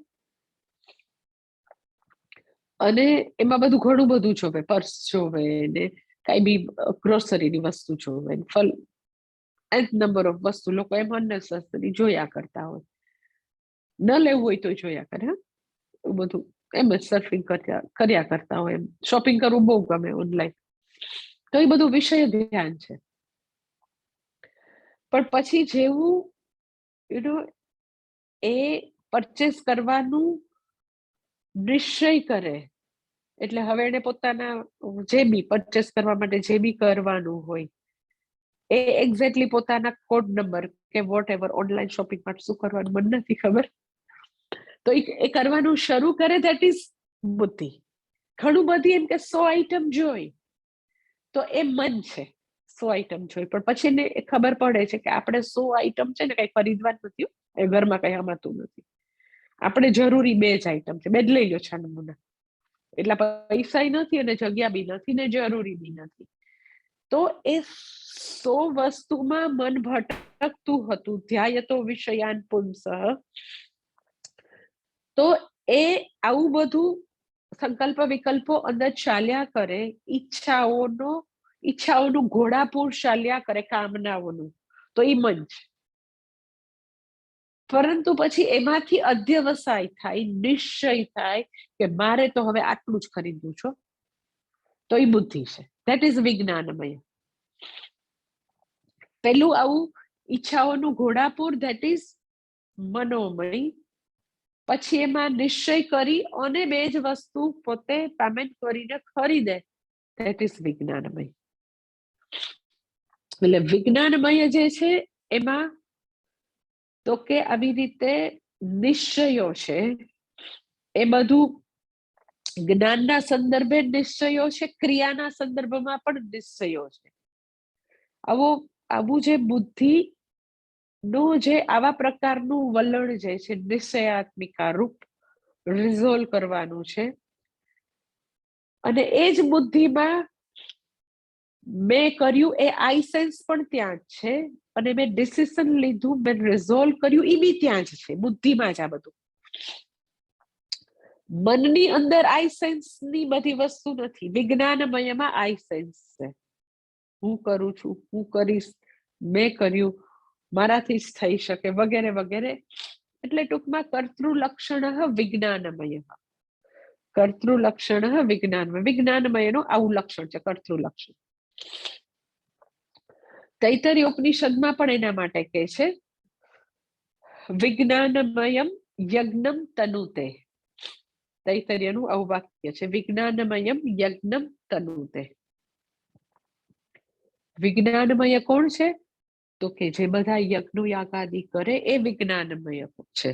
અને એમાં બધું ઘણું બધું જોવે, પર્સ જોવે ને કઈ બી ગ્રોસરીની વસ્તુ જોવે, ફલ નંબર ઓફ વસ્તુ લોકો એમ અનનેસેસરી જોયા કરતા હોય. ન લેવું હોય તો જોયા કરે. એવું બધું એમ જ સર્ફિંગ કર્યા કરતા હોય. એમ શોપિંગ કરવું બહુ ગમે ઓનલાઈન. તો એ બધું વિષય ધ્યાન છે. પણ પછી જેવું એ પરચેસ કરવાનું નિશ્ચય કરે, એટલે હવે એને પોતાના જે બી પરચેસ કરવા માટે જે બી કરવાનું હોય એ એક્ઝેક્ટલી પોતાના કોડ નંબર કે વોટ એવર, ઓનલાઈન શોપિંગ માટે શું કરવાનું મને નથી ખબર, તો એ કરવાનું શરૂ કરે, ધેટ ઇઝ બુદ્ધિ. ઘણું બધી એમ કે 100 આઈટમ જોઈ તો એ મન છે. 100 આઈટમ જોઈ પણ પછી એને ખબર પડે છે કે આપણે 100 આઈટમ છે ને કઈ ખરીદવાનું નથી, એ ઘરમાં કઈ હમાતું નથી. આપણે જરૂરી 2 જ આઈટમ છે, 2 જ લઈ લો છે નમૂના. એટલા પૈસા નથી અને જગ્યા બી નથી ને જરૂરી બી નથી. તો એ 100 વસ્તુમાં મન ભટકતું હતું. ધ્યાયતો વિષયાન પુંસઃ. તો એ આવું બધું સંકલ્પ વિકલ્પો અંદર ચાલ્યા કરે, ઈચ્છાઓનું ઘોડાપૂર ચાલ્યા કરે, કામનાઓનું, તો એ મન છે. પરંતુ પછી એમાંથી અધ્યવસાય થાય, નિશ્ચય થાય કે મારે તો હવે આટલું જ ખરીદવું છે, તો એ બુદ્ધિ છે. ધેટ ઇઝ વિજ્ઞાનમય. પેલું આવું ઈચ્છાઓનું ઘોડાપૂર, ધેટ ઇઝ મનોમય. પછી એમાં નિશ્ચય કરી અને 2 જ વસ્તુ પોતે પેમેન્ટ કરીને ખરીદે, ધેટ ઇઝ વિજ્ઞાનમય. એટલે વિજ્ઞાનમય જે છે એમાં તો કે આવી રીતે નિશ્ચયો છે, એ બધું જ્ઞાનના સંદર્ભે નિશ્ચયો છે, ક્રિયાના સંદર્ભમાં પણ નિશ્ચયો છે. આવું જે બુદ્ધિ નું જે આવા પ્રકારનું વલણ જે છે, નિશ્ચયાત્મિકા રૂપ રિઝોલ્વ કરવાનું છે. અને એ જ બુદ્ધિમાં મેં કર્યું એ આઈ સેન્સ પણ ત્યાં જ છે, અને મેં ડિસિઝન લીધું, મેં રિઝોલ્વ કર્યું, એ બી ત્યાં જ છે. બુદ્ધિમાં જ આ બધું. મનની અંદર આઈ સેન્સ ની બધી વસ્તુ નથી. વિજ્ઞાનમયમાં આઈ સેન્સ છે. હું કરું છું, હું કરીશ, મેં કર્યું, મારાથી જ થઈ શકે, વગેરે વગેરે. એટલે ટૂંકમાં કર્તૃલક્ષણ વિજ્ઞાનમય. કર્તૃલક્ષણ વિજ્ઞાનમય. વિજ્ઞાનમયનું આવું લક્ષણ છે, કર્તૃલક્ષણ. તૈતરીય ઉપનિષદમાં પણ એના માટે કહે છે, વિજ્ઞાનમયમ યજ્ઞમ તનુતે. તૈતરીયનું આવું વાક્ય છે, વિજ્ઞાનમયમ યજ્ઞમ તનુતે. વિજ્ઞાનમય કોણ છે? તો કે જે બધા યજ્ઞ યાગાદિ કરે એ વિજ્ઞાનમય છે.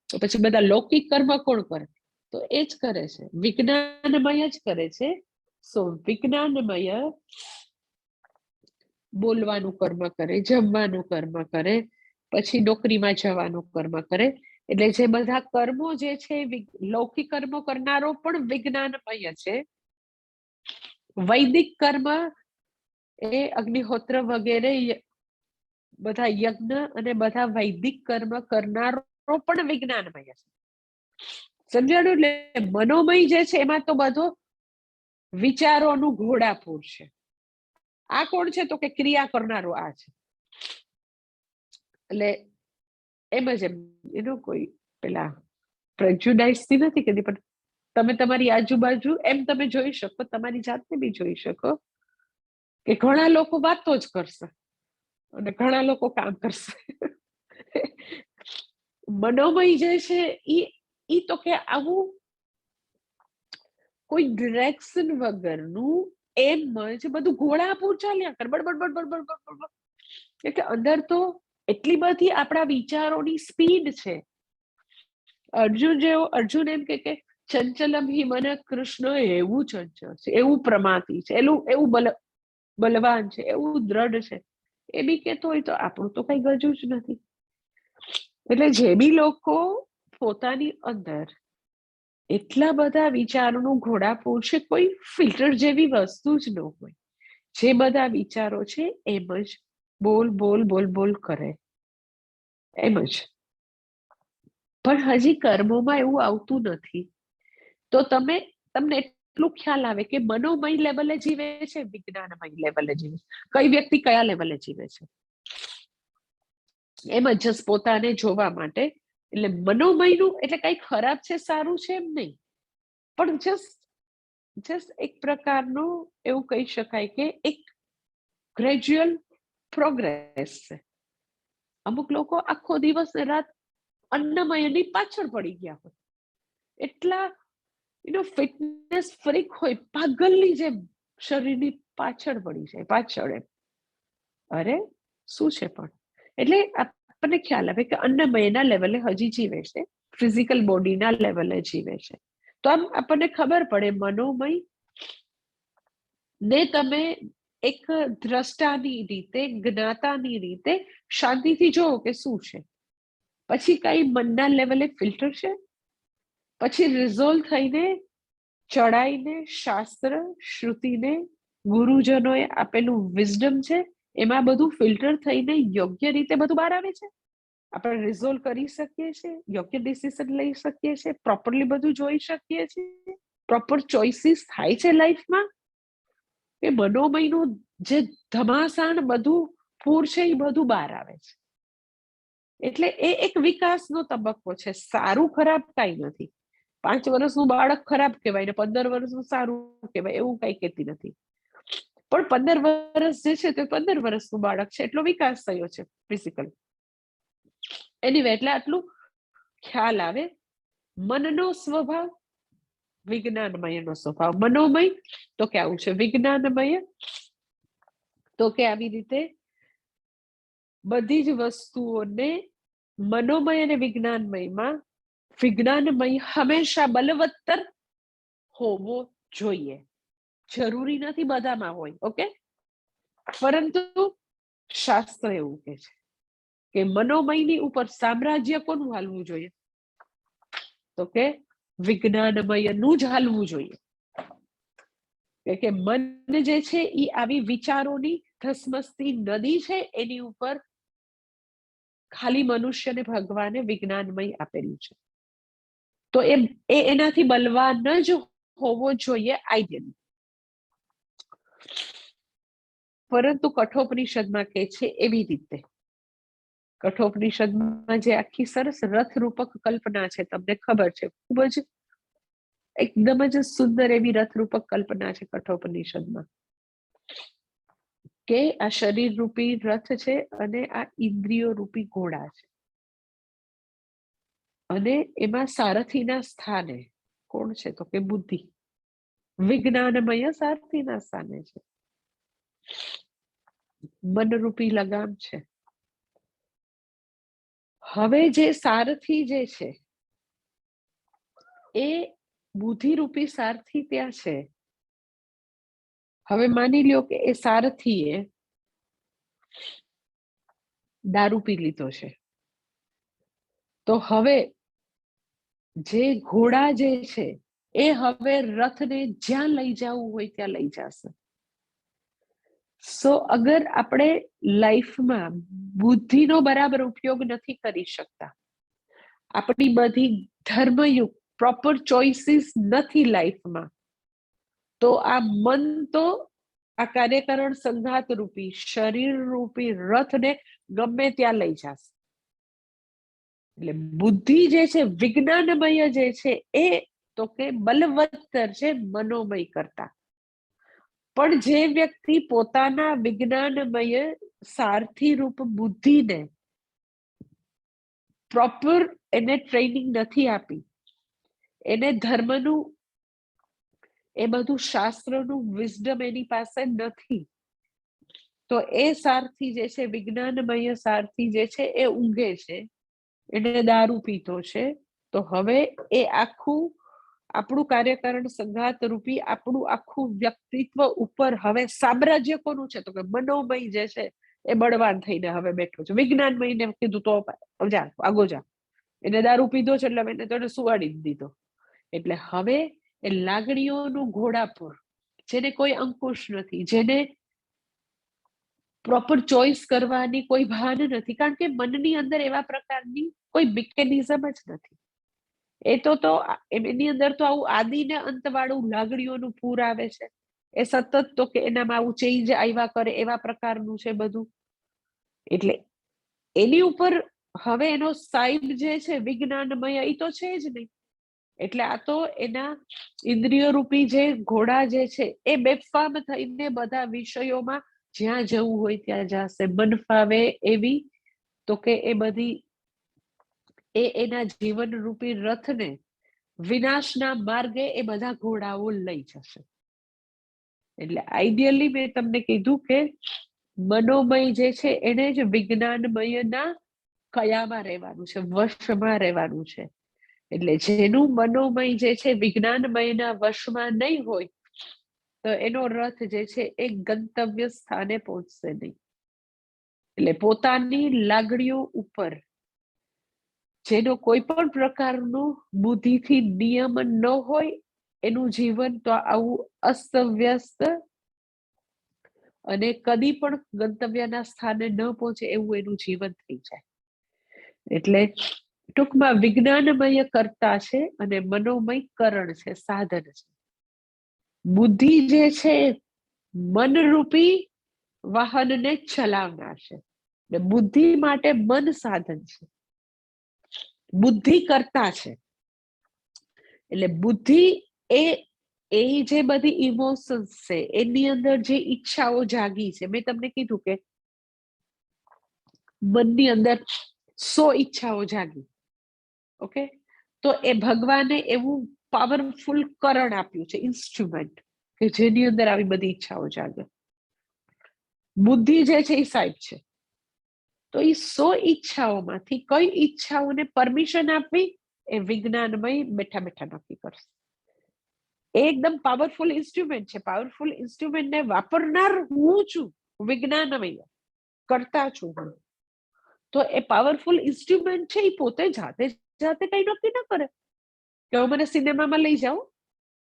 તો પછી બધા લૌકિક કર્મ કોણ કરે? તો એ જ કરે છે, વિજ્ઞાનમય જ કરે છે. સો વિજ્ઞાનમય બોલવાનું કર્મ કરે, જમવાનું કર્મ કરે, પછી નોકરીમાં જવાનું કર્મ કરે. એટલે જે બધા કર્મો જે છે, લૌકિક કર્મો કરનારો પણ વિજ્ઞાનમય છે. વૈદિક કર્મ એ અગ્નિહોત્ર વગેરે બધા યજ્ઞ અને બધા વૈદિક કર્મ કરનારો પણ વિજ્ઞાનમય છે. સમજાણું? એટલે મનોમય જે છે એમાં તો બધો વિચારોનું ઘોડાપૂર છે. આ કોણ છે? તો કે ક્રિયા કરનારો આ છે. એટલે એમ જ એનું કોઈ પેલા પ્રેજ્યુડાઇસ થી નથી કહેતી, પણ તમે તમારી આજુબાજુ એમ તમે જોઈ શકો, તમારી જાતને બી જોઈ શકો કે ઘણા લોકો વાતો જ કરશે અને ઘણા લોકો કામ કરશે. મનોમય જે છે ઈ તો કે આવું કોઈ ડિરેક્શન વગરનું એમ જ બધું ઘોડાપૂર ચાલ્યા કરે, બડબડ બડબડ બડબડ. એટલે અંદર તો એટલી બધી આપણા વિચારોની સ્પીડ છે. અર્જુન એમ કે ચંચલમ હિ મન કૃષ્ણ એવું ચંચળ છે, એવું પ્રમાતી છે, એવું બલવાન છે, એવું દ્રઢ છે. એ બી કેતો હોય તો આપણું તો કઈ ગજું જ નથી. એટલે જે બી લોકો પોતાની અંદર એટલા બધા વિચારોનું ઘોડાપૂર છે, કોઈ ફિલ્ટર જેવી વસ્તુ જ ન હોય. જે બધા વિચારો છે એમ જ બોલ બોલ બોલ બોલ કરે, એમ જ. પણ હજી કર્મોમાં એવું આવતું નથી. તો તમને એટલું ખ્યાલ આવે કે મનોમય લેવલે જીવે છે, વિજ્ઞાનમય લેવલે જીવે છે. કઈ વ્યક્તિ કયા લેવલે જીવે છે એમ જ પોતાને જોવા માટે. એટલે મનોમયનું એટલે કઈ ખરાબ છે સારું છે એમ નહીં, પણ જસ્ટ એક પ્રકારનું એવું કહી શકાય કે એક ગ્રેજ્યુઅલ પ્રોગ્રેસ છે. અમુક લોકો આખો દિવસ રાત અન્નમયની પાછળ પડી ગયા હોય, એટલા ફિટનેસ ફ્રીક હોય, પાગલની જેમ શરીરની પાછળ પડી જાય, પાછળ એમ. અરે શું છે પણ? એટલે આપણને ખ્યાલ આવે કે અન્નમયના લેવલે હજી જીવે છે, ફિઝિકલ બોડીના લેવલે જીવે છે. તો આમ આપણને ખબર પડે મનોમય ને તમે એક દ્રષ્ટાની રીતે, જ્ઞાતાની રીતે શાંતિથી જોવો કે શું છે. પછી કઈ મનના લેવલે ફિલ્ટર છે, પછી રિઝોલ્વ થઈને ચડાઈને શાસ્ત્ર, શ્રુતિને, ગુરુજનોએ આપેલું વિઝડમ છે, એમાં બધું ફિલ્ટર થઈને યોગ્ય રીતે બધું બહાર આવે છે. આપણે રિઝોલ્વ કરી શકીએ છીએ, યોગ્ય ડિસિઝન લઈ શકીએ છીએ, પ્રોપરલી બધું જોઈ શકીએ છીએ, પ્રોપર ચોઇસીસ થાય છે લાઈફમાં. એ મનોમયનું જે ધમાસાણ બધું પૂર છે એ બધું બહાર આવે છે. એટલે એ એક વિકાસનો તબક્કો છે. સારું ખરાબ કઈ નથી. 5 વર્ષનું બાળક ખરાબ કહેવાય ને 15 વર્ષનું સારું કહેવાય, એવું કઈ કહેતી નથી. પણ 15 વર્ષ જે છે તે 15 વર્ષનું બાળક છે, એટલો વિકાસ થયો છે ફિઝિકલ. એનીવે, એટલે આટલું ખ્યાલ આવે. મનનો સ્વભાવ, વિજ્ઞાનમયનો સ્વભાવ. મનોમય તો કે આવું છે, વિજ્ઞાનમય તો કે આવી રીતે બધી જ વસ્તુઓને મનોમય અને વિજ્ઞાનમયમાં વિજ્ઞાનમય હંમેશા બલવત્તર હોવો જોઈએ. જરૂરી નથી બધામાં હોય, ઓકે? પરંતુ શાસ્ત્ર એવું કે છે કે મનોમયની ઉપર સામ્રાજ્ય કોનું હાલવું જોઈએ? તો કે વિજ્ઞાનમયનું જ હાલવું જોઈએ. કે મન જે છે એ આવી વિચારોની ધસમસતી નદી છે, એની ઉપર ખાલી મનુષ્યને ભગવાને વિજ્ઞાનમય આપેલું છે. તો એનાથી બલવાન જ હોવો જોઈએ આઈડિયલી. પરંતુ કઠોપનિષદમાં કે છે એવી રીતે, કઠોપનિષદમાં જે આખી સરસ રથરૂપક કલ્પના છે, તમને ખબર છે, ખૂબ જ એકદમ જ સુંદર એવી રથરૂપક કલ્પના છે કઠોપનિષદમાં, કે આ શરીર રૂપી રથ છે અને આ ઇન્દ્રિયો રૂપી ઘોડા છે. અને એમાં સારથીના સ્થાને કોણ છે? તો કે બુદ્ધિ. વિજ્ઞાનમય સારથીના સ્થાને છે. મનરૂપી લગામ છે. હવે જે સારથી જે છે એ બુદ્ધિરૂપી સારથી ત્યાં છે. હવે માની લ્યો કે એ સારથીએ દારૂ પી લીધો છે, તો હવે જે ઘોડા જે છે એ હવે રથને જ્યાં લઈ જવું હોય ત્યાં લઈ જશે. સો અગર આપણે લાઈફમાં બુદ્ધિનો બરાબર ઉપયોગ નથી કરી શકતા, આપણી બધી ધર્મયુક્ત પ્રોપર ચોઇસીસ નથી લાઈફમાં, તો આ મન તો આ કાર્યકરણ સંઘાત રૂપી શરીર રૂપી રથને ગમે ત્યાં લઈ જશે. એટલે બુદ્ધિ જે છે વિજ્ઞાનમય જે છે એ તો કે બલવત્તર છે મનોમય કરતા. પણ જે વ્યક્તિ પોતાના વિજ્ઞાનમય સારથી રૂપ બુદ્ધિને પ્રોપર એને ટ્રેનિંગ નથી આપી, એને ધર્મનું એ બધું શાસ્ત્રનું વિઝડમ એની પાસે નથી, તો એ સારથી જે છે વિજ્ઞાનમય સારથી જે છે એ ઊંઘે છે, એને દારૂ પીતો છે, તો હવે એ આખું આપણું કાર્યકરણ સંઘાત રૂપી આપણું આખું વ્યક્તિત્વ ઉપર હવે સામ્રાજ્ય કોનું છે? તો કે મનોમય જે છે એ બળવાન થઈને હવે બેઠો છે. વિજ્ઞાનમયને કીધું તો જા આગો જા, એને દારૂ પીધો છે એટલે એને તો એને સુવાડી દીધો. એટલે હવે એ લાગણીઓનું ઘોડાપુર, જેને કોઈ અંકુશ નથી, જેને પ્રોપર ચોઇસ કરવાની કોઈ ભાન નથી, કારણ કે મનની અંદર એવા પ્રકારની કોઈ મિકેનિઝમ જ નથી. એ તો એની અંદર તો આવું આદિ ને અંત વાળું લાગણીઓનું પૂર આવે છે, એ સતત તો કે એનામાં આવું ચેન્જ આવ્યા કરે એવા પ્રકારનું છે બધું. એટલે એની ઉપર હવે એનો સાઈડ જે છે વિજ્ઞાનમય એ તો છે જ નહીં. એટલે આ તો એના ઇન્દ્રિય રૂપી જે ઘોડા જે છે એ બેફામ થઈને બધા વિષયોમાં જ્યાં જવું હોય ત્યાં જશે, મન ફાવે એવી તો કે એ બધી એના જીવન રૂપી રથને વિનાશના માર્ગે એ બધા ઘોડાઓ લઈ જશે. એટલે આઈડિયલી મેં તમને કીધું કે મનોમય જે છે એને જ વિજ્ઞાનમયના કયામાં રહેવાનું છે, વશમાં રહેવાનું છે. એટલે જેનું મનોમય જે છે વિજ્ઞાનમયના વશમાં નહીં હોય, તો એનો રથ જે છે એ ગંતવ્ય સ્થાને પહોંચશે નહીં. એટલે પોતાની લાગણીઓ ઉપર જેનો કોઈ પણ પ્રકારનું બુદ્ધિથી નિયમન ન હોય, એનું જીવન તો આવું અસ્તવ્યસ્ત અને કદી પણ ગંતવ્યના સ્થાને ન પહોંચે એવું એનું જીવન થઈ જાય. એટલે ટૂંકમાં વિજ્ઞાનમય કરતા છે અને મનોમય કરણ છે, સાધન છે. બુદ્ધિ જે છે મનરૂપી વાહનને ચલાવનાર છે. બુદ્ધિ માટે મન સાધન છે, બુદ્ધિ કરતા છે. એટલે બુદ્ધિ એ જે બધી ઇમોશન્સ છે એની અંદર જે ઈચ્છાઓ જાગી છે, મેં તમને કીધું કે મનની અંદર 100 ઈચ્છાઓ જાગી. ઓકે, તો એ ભગવાને એવું પાવરફુલ કરણ આપ્યું છે, ઇન્સ્ટ્રુમેન્ટ, કે જેની અંદર આવી બધી ઈચ્છાઓ જાગે. બુદ્ધિ જે છે એ સાહેબ છે, તો એ 100 ઈચ્છાઓમાંથી કઈ ઈચ્છાઓને પરમિશન આપવી એ વિજ્ઞાનમય બેઠા બેઠા નક્કી કરશે. એ એકદમ પાવરફુલ ઇન્સ્ટ્રુમેન્ટ છે. પાવરફુલ ઇન્સ્ટ્રુમેન્ટને વાપરનાર હું છું, વિજ્ઞાનમય કરતા છું હું. તો એ પાવરફુલ ઇન્સ્ટ્રુમેન્ટ છે એ પોતે જાતે કઈ નક્કી ન કરે કે મને સિનેમામાં લઈ જાઓ.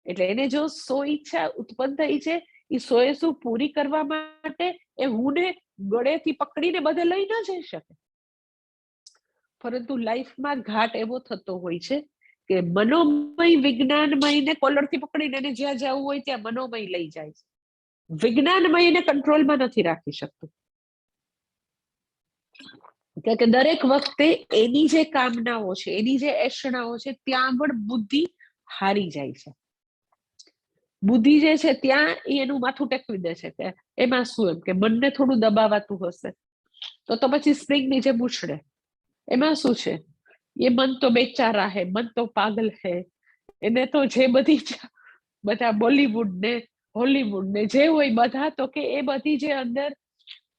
એટલે એને જો 100 ઈચ્છા ઉત્પન્ન થઈ છે, એ 100 પૂરી કરવા માટે એ હુંને ગળેથી પકડીને બધે લઈ ન જઈ શકે. પરંતુ લાઈફમાં ઘાટ એવો થતો હોય છે કે મનોમય વિજ્ઞાનમયને કોલરથી પકડીને એને જ્યાં જવું હોય ત્યાં મનોમય લઈ જાય છે. વિજ્ઞાનમયને કંટ્રોલમાં નથી રાખી શકતું, કે દરેક વખતે એની જે કામનાઓ છે, એની જે એષણાઓ છે, ત્યાં પણ બુદ્ધિ હારી જાય છે. બુદ્ધિ જે છે ત્યાં એનું માથું ટેકવી દે છે કે એમાં શું, એમ કે મનને થોડું દબાવાતું હશે તો પછી સ્પ્રિંગ નીચે પૂછડે, એમાં શું છે, એ મન તો બેચારા હે, મન તો પાગલ હે. એને તો જે બધા બોલીવુડ ને હોલીવુડ ને જે હોય બધા તો કે એ બધી જે અંદર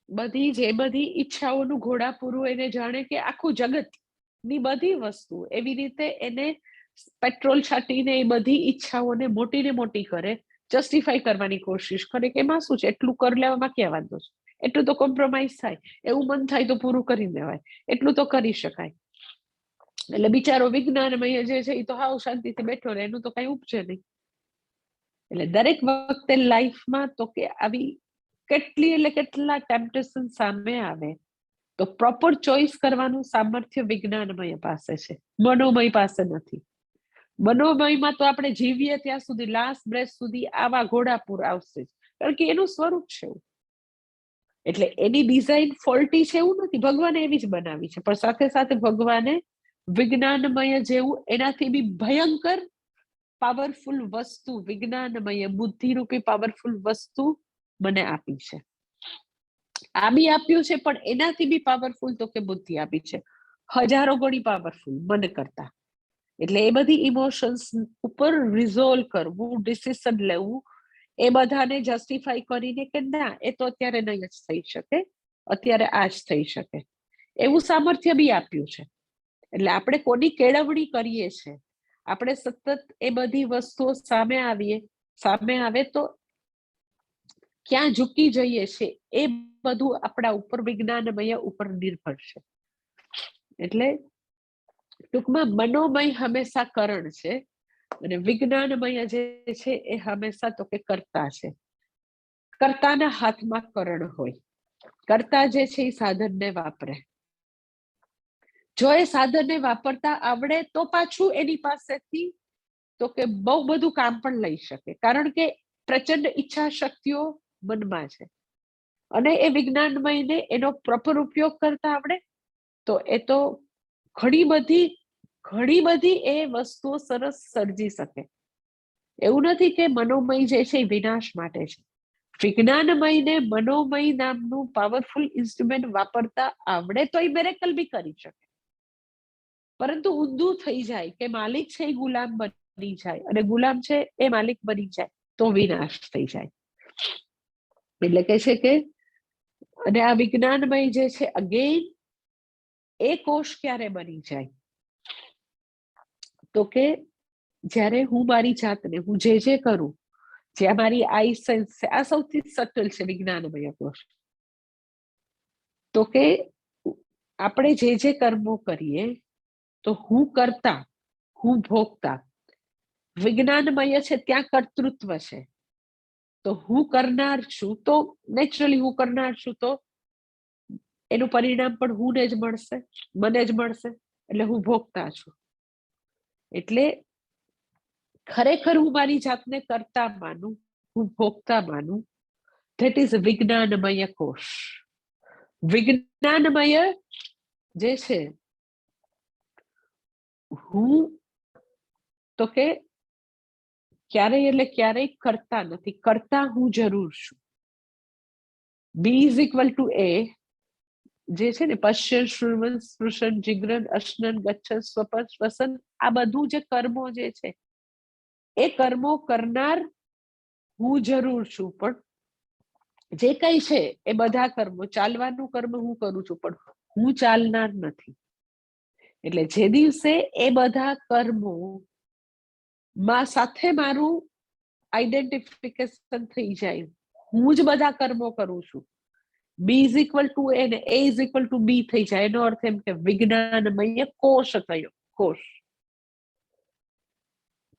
બધી ઈચ્છાઓનું ઘોડાપૂરું એને જાણે કે આખું જગત ની બધી વસ્તુ એવી રીતે એને પેટ્રોલ છાંટીને એ બધી ઈચ્છાઓને મોટી ને મોટી કરે, જસ્ટિફાઈ કરવાની કોશિશ કરે કે એમાં શું છે, એટલું કરી લેવામાં ક્યાં વાંધો છે, એટલું તો કોમ્પ્રોમાઇઝ થાય, એવું મન થાય તો પૂરું કરી દેવાય, એટલું તો કરી શકાય. એટલે બિચારો વિજ્ઞાનમય જે છે એ તો હાવ શાંતિથી બેઠો રહે, એનું તો કઈ ઉપજે નહીં. એટલે દરેક વખતે લાઈફમાં તો કે આવી કેટલી એટલે કેટલા ટેમ્પટેશન સામે આવે તો પ્રોપર ચોઇસ કરવાનું સામર્થ્ય વિજ્ઞાનમય પાસે છે, મનોમય પાસે નથી. મનોમયમાં તો આપણે જીવીએ ત્યાં સુધી, લાસ્ટ બ્રેથ સુધી આવા ઘોડાપુર આવશે, કારણ કે એનું સ્વરૂપ છે. એટલે એની ડિઝાઇન ફોલ્ટી છે એવું નથી, ભગવાને એવી જ બનાવી છે. પણ સાથે સાથે ભગવાને વિજ્ઞાનમય જેવું એનાથી બી ભયંકર પાવરફુલ વસ્તુ, વિજ્ઞાનમય બુદ્ધિરૂપી પાવરફુલ વસ્તુ મને આપી છે. આ બી આપ્યું છે, પણ એનાથી બી પાવરફુલ તો કે બુદ્ધિ આપી છે, હજારો ગણી પાવરફુલ મને કરતા. એટલે એ બધી ઇમોશન્સ ઉપર રિઝોલ્વ કરવું, ડિસિઝન લેવું, એ બધાને જસ્ટિફાઈ કરીને કે ના એ તો અત્યારે નહીં જ થઈ શકે, અત્યારે આ જ થઈ શકે, એવું સામર્થ્ય બી આપ્યું છે. એટલે આપણે કોની કેળવણી કરીએ છીએ, આપણે સતત એ બધી વસ્તુઓ સામે આવે તો ક્યાં ઝૂકી જઈએ છે એ બધું આપણા ઉપર વિજ્ઞાનમય ઉપર નિર્ભર છે. એટલે ટૂંકમાં મનોમય હંમેશા કરણ છે અને વિજ્ઞાનમય જે છે એ હંમેશા તો કે કર્તા છે. કર્તાના હાથમાં કરણ હોય, કર્તા જે છે એ સાધનને વાપરે. જો એ સાધનને વાપરતા આવડે તો પાછું એની પાસેથી તો કે બહુ બધું કામ પણ લઈ શકે, કારણ કે પ્રચંડ ઈચ્છા શક્તિઓ મનમાં છે અને એ વિજ્ઞાનમયને એનો પ્રોપર ઉપયોગ કરતા આવડે તો એ તો ઘણી બધી એ વસ્તુઓ સરસ સર્જી શકે. એવું નથી કે મનોમય જે છે એ વિનાશ માટે છે. વિજ્ઞાનમયને મનોમય નામનું પાવરફુલ ઇન્સ્ટ્રુમેન્ટ વાપરતા આવડે તો એ મિરેકલ બી કરી શકે, પરંતુ ઊંધું થઈ જાય કે માલિક છે એ ગુલામ બની જાય અને ગુલામ છે એ માલિક બની જાય તો વિનાશ થઈ જાય. એટલે કે છે કે અને આ વિજ્ઞાનમય જે છે અગેન એ કોષ ક્યારે બની જાય તો કે જ્યારે હું મારી જાતને હું જે કરું, જે મારી આઈ સેન્સ છે, આ સૌથી સટલ છે વિજ્ઞાનમય કોષ. તો કે આપણે જે કર્મો કરીએ તો હું કરતા, હું ભોગતા. વિજ્ઞાનમય છે ત્યાં કર્તૃત્વ છે, તો હું કરનાર છું તો નેચરલી હું કરનાર છું તો એનું પરિણામ પણ મને જ મળશે, એટલે હું ભોગતા છું. એટલે ખરેખર હું મારી જાતને કરતા માનું, હું ભોગતા માનું, ધેટ ઇઝ વિજ્ઞાનમય કોષ. વિજ્ઞાનમય જે છે હું તો કે ક્યારેય કરતા નથી, કરતા હું જરૂર છું. બી ઇઝ ઇક્વલ ટુ એ જે છે ને પશ્ય શ્રુવન સ્પૃશન જિગ્રન અશ્નન ગચ્છન સ્વપન શ્વસન, આ બધું જે કર્મો જે છે એ કર્મો કરનાર હું જરૂર છું, પણ જે કઈ છે એ બધા કર્મો, ચાલવાનું કર્મ હું કરું છું પણ હું ચાલનાર નથી. એટલે જે દિવસે એ બધા કર્મો માં સાથે મારું આઈડેન્ટિફિકેશન થઈ જાય, હું જ બધા કર્મો કરું છું, બી ઇઝ ઇક્વલ ટુ એ ને એ ઇઝ ઇક્વલ ટુ બી થઈ જાય, એનો અર્થ એમ કે વિજ્ઞાનમય કોષ થયો.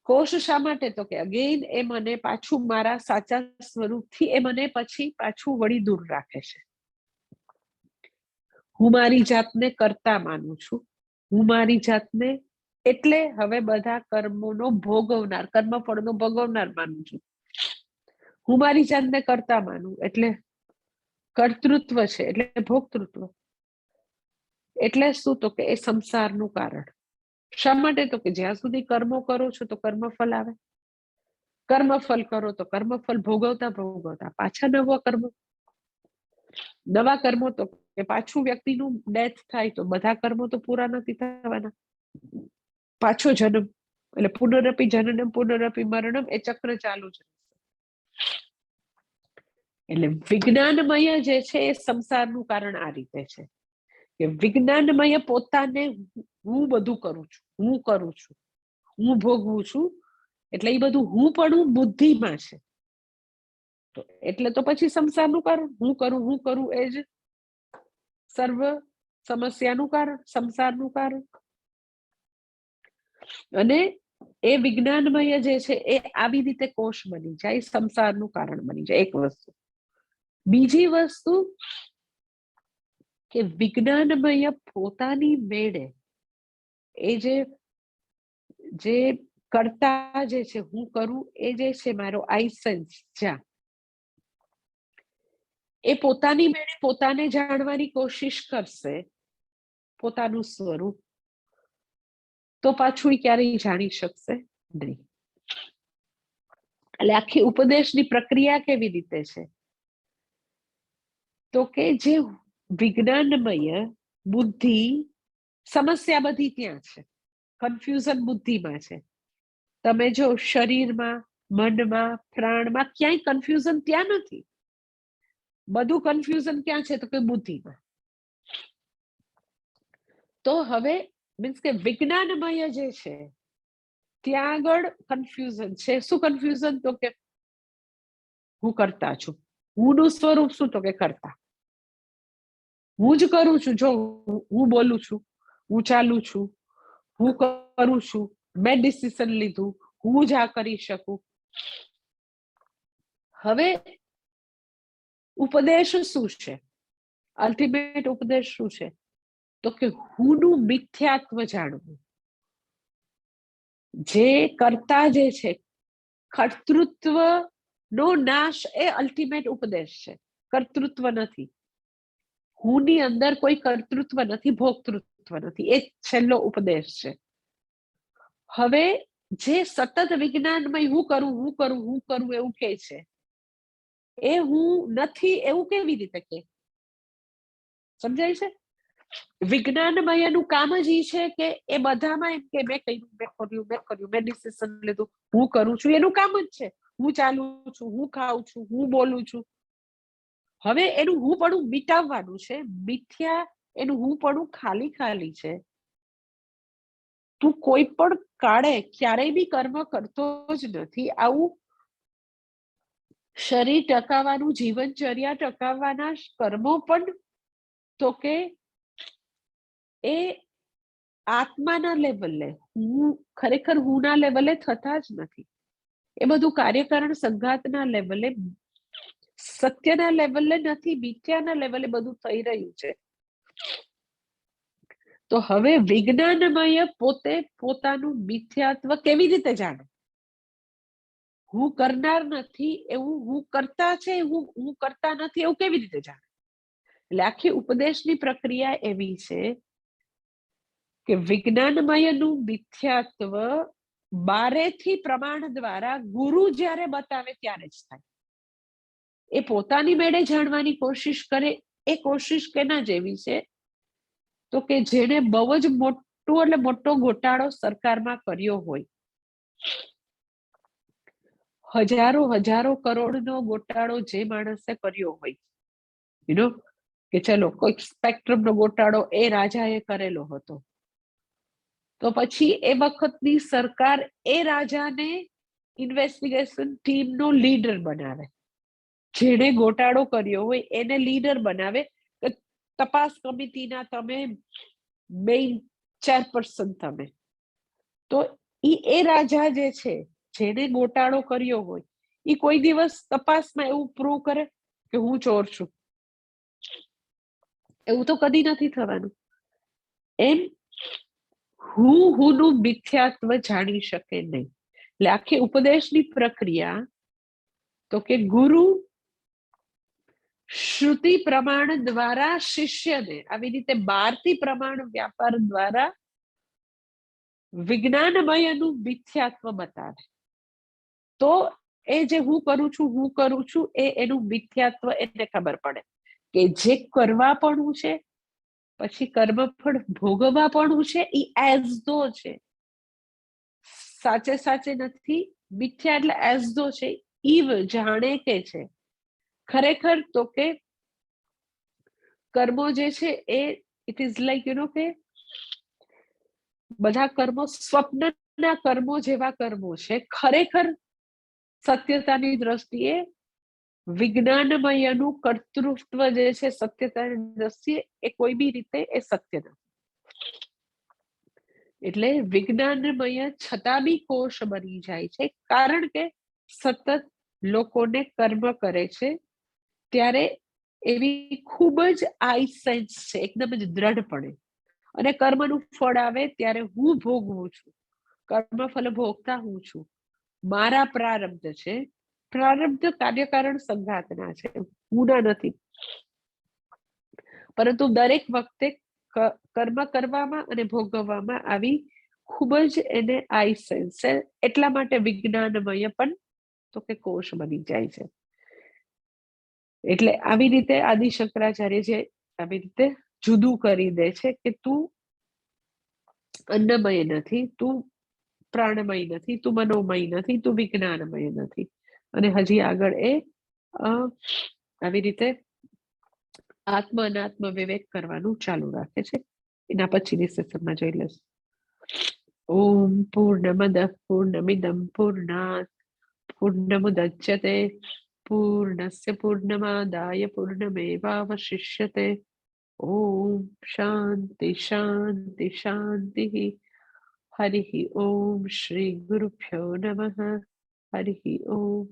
કોષ શા માટે તો કે અગેન એ મને પાછું મારા સાચા સ્વરૂપથી એ મને પછી પાછું વળી દૂર રાખે છે. હું મારી જાતને કરતા માનું છું, હું મારી જાતને એટલે હવે બધા કર્મોનો ભોગવનાર, કર્મફળનો ભોગવનાર માનું છું. હું મારી જાતને કરતા માનું એટલે કર્તૃત્વ છે, એટલે ભોગતૃત્વ. એટલે શું તો કે એ સંસારનું કારણ. શા માટે તો કે જ્યાં સુધી કર્મો કરો છો તો કર્મફળ આવે, કર્મફળ કરો તો કર્મફળ ભોગવતા પાછા નવા કર્મો તો કે પાછું વ્યક્તિનું ડેથ થાય તો બધા કર્મો તો પૂરા નથી થવાના, પાછો જન્મ, એટલે પુનરપી જનનમ પુનરપી મરણમ, એ ચક્ર ચાલુ છે. એટલે વિજ્ઞાનમય જે છે એ સંસારનું કારણ આ રીતે છે કે વિજ્ઞાનમય પોતાને હું બધું કરું છું, હું ભોગવું છું, એટલે એ બધું હું પણ બુદ્ધિમાં છે. તો એટલે તો પછી સંસારનું કારણ હું કરું એ જ સર્વ સમસ્યાનું કારણ, સંસારનું કારણ. અને એ વિજ્ઞાનમય જે છે એ આવી રીતે કોષ બની જાય, સંસારનું કારણ બની જાય. એક વસ્તુ બીજી વસ્તુ કે વિજ્ઞાનમય પોતાની મેળે એ જે કરતા જે છે, હું કરું એ જે છે મારો આઈ સેન્સ જ્યાં એ પોતાની મેળે પોતાને જાણવાની કોશિશ કરશે, પોતાનું સ્વરૂપ, તો પાછું ક્યારેય જાણી શકશે નહીં. એટલે આખી ઉપદેશની પ્રક્રિયા કેવી રીતે છે, તો કે જે વિજ્ઞાનમય બુદ્ધિ, સમસ્યા બધી ત્યાં છે, કન્ફ્યુઝન બુદ્ધિમાં છે. તમે જો શરીરમાં, મનમાં, પ્રાણમાં ક્યાંય કન્ફ્યુઝન ત્યાં નથી. બધું કન્ફ્યુઝન ક્યાં છે, તો કે બુદ્ધિમાં. તો હવે મીન્સ કે વિજ્ઞાનમય જે છે ત્યાં આગળ કન્ફ્યુઝન છે. શું કન્ફ્યુઝન? તો કે હું કરતા છું. હું નું સ્વરૂપ શું? તો કે કરતા. હું જ કરું છું. જો હું બોલું છું, હું ચાલું છું, હું કરું છું, મેં ડિસિઝન લીધું, હું જ આ કરી શકું. હવે ઉપદેશ શું છે? અલ્ટિમેટ ઉપદેશ શું છે? તો કે હુંનું મિથ્યાત્વ જાણવું. જે કરતા જે છે, કર્તૃત્વ નો નાશ એ અલ્ટિમેટ ઉપદેશ છે. કર્તૃત્વ નથી. હુંની અંદર કોઈ કર્તૃત્વ નથી, ભોક્તૃત્વ નથી. એ છેલ્લો ઉપદેશ છે. હવે જે સતત વિજ્ઞાનમય હું કરું, હું કરું, હું કરું એવું કે છે, એ હું નથી એવું કેવી રીતે કે? સમજાય છે? વિજ્ઞાનમયનું કામ જ ઈ છે કે એ બધામાં એમ કે મેં કર્યું, મેં ડિસિઝન લીધું, હું કરું છું, એનું કામ જ છે. હું ચાલું છું, હું ખાઉં છું, હું બોલું છું. હવે એનું હું પણ મિટાવવાનું છે. મિથ્યા એનું હું પણ ખાલી ખાલી છે. તું કોઈ પણ કાળે ક્યારેય બી કર્મ કરતો જ નથી. આવું શરીર ટકાવવાનું, જીવનચર્યા ટકાવવાના કર્મો પણ તો કે એ આત્માના લેવલે, હું ખરેખર હુંના લેવલે થતા જ નથી. એ બધું કાર્યકારણ સંઘાતના લેવલે, સત્યના લેવલે નથી, મિથ્યાના લેવલે બધું થઈ રહ્યું છે. તો હવે વિજ્ઞાનમય પોતે પોતાનું મિથ્યાત્વ કેવી રીતે જાણે? હું કરનાર નથી એવું હું કરતા છે, હું કરતા નથી એવું કેવી રીતે જાણે? એટલે આખી ઉપદેશની પ્રક્રિયા એવી છે કે વિજ્ઞાનમયનું મિથ્યાત્વ બારેથી પ્રમાણ દ્વારા ગુરુ જ્યારે બતાવે ત્યારે જ થાય. એ પોતાની મેળે જાણવાની કોશિશ કરે. એ કોશિશ કેના જેવી છે? તો કે જેને બહુ જ મોટો એટલે મોટો ઘોટાળો સરકારમાં કર્યો હોય, હજારો કરોડનો ગોટાળો જે માણસે કર્યો હોય, કે ચલો કોઈક સ્પેક્ટ્રમનો ગોટાળો એ રાજાએ કરેલો હતો, તો પછી એ વખતની સરકાર એ રાજાને ઇન્વેસ્ટિગેશન ટીમનો લીડર બનાવે. જેને ગોટાળો કર્યો હોય એને લીડર બનાવે. તપાસ કમિટીના તમે મેઇન ચેરપર્સન તમે. તો એ રાજા જે છે, જેને ગોટાળો કર્યો હોય, એ કોઈ દિવસ તપાસમાં એવું પ્રૂવ કરે કે હું ચોર છું? એવું તો કદી નથી થવાનું. એમ હુંનું મિથ્યાત્વ જાણી શકે નહીં. એટલે આખી ઉપદેશની પ્રક્રિયા તો કે ગુરુ શ્રુતિ પ્રમાણ દ્વારા શિષ્યને આવી રીતે 12થી પ્રમાણ વ્યાપાર દ્વારા વિજ્ઞાનમયનું મિથ્યાત્વ બતાવે. તો એ જે હું કરું છું એ એનું મિથ્યાત્વ એને ખબર પડે કે જે કરવા પણ છે, પછી કર્મફળ ભોગવવા પણ છે, એ એઝ ધો છે. સાચે નથી. મિથ્યા એટલે એઝ ધો છે. ઈવ જાણે કે છે. ખરેખર તો કે કર્મો જે છે એ ઇટ ઇઝ લાઈક કે બધા કર્મો સ્વપ્નના કર્મો જેવા કર્મો છે. ખરેખર સત્યતાની દ્રષ્ટિએ વિજ્ઞાનમયનું કર્તૃત્વ જે છે, સત્યતાની દ્રષ્ટિએ એ કોઈ બી રીતે એ સત્ય નથી. એટલે વિજ્ઞાનમય છતાં બી કોષ બની જાય છે, કારણ કે સતત લોકોને કર્મ કરે છે. ત્યારે એવી ખૂબ જ આઈ સેન્સ છે, એકદમ જ દ્રઢપણે. અને કર્મનું ફળ આવે ત્યારે હું ભોગવું છું, કર્મફલ ભોગતા હું છું, મારા પ્રારબ્ધ છે. પ્રારબ્ધ કાર્યકારણ સંઘાતના છે, હુંના નથી. પરંતુ દરેક વખતે કર્મ કરવામાં અને ભોગવવામાં આવી ખૂબ જ એને આઈ સેન્સ છે. એટલા માટે વિજ્ઞાનમય પણ તો કે કોષ બની જાય છે. એટલે આવી રીતે આદિ શંકરાચાર્ય જે આવી રીતે જુદું કરી દે છે કે તું અન્નમય નથી, તું પ્રાણમય નથી, તું મનોમય નથી, તું વિજ્ઞાનમય નથી. અને હજી આગળ એ આવી રીતે આત્મ અનાત્મ વિવેક કરવાનું ચાલુ રાખે છે. એના પછીની સેશનમાં જોઈ લેશું. ઓમ પૂર્ણમદ પૂર્ણમિદમ પૂર્ણાત પૂર્ણમુદચ્યતે પૂર્ણસ્ય પૂર્ણમાદાય પૂર્ણમેવાવશિષ્યતે. ઓમ શાંતિ શાંતિ શાંતિ. હરિ ઓમ શ્રી ગુરુભ્યો નમઃ. હરિ ઓમ.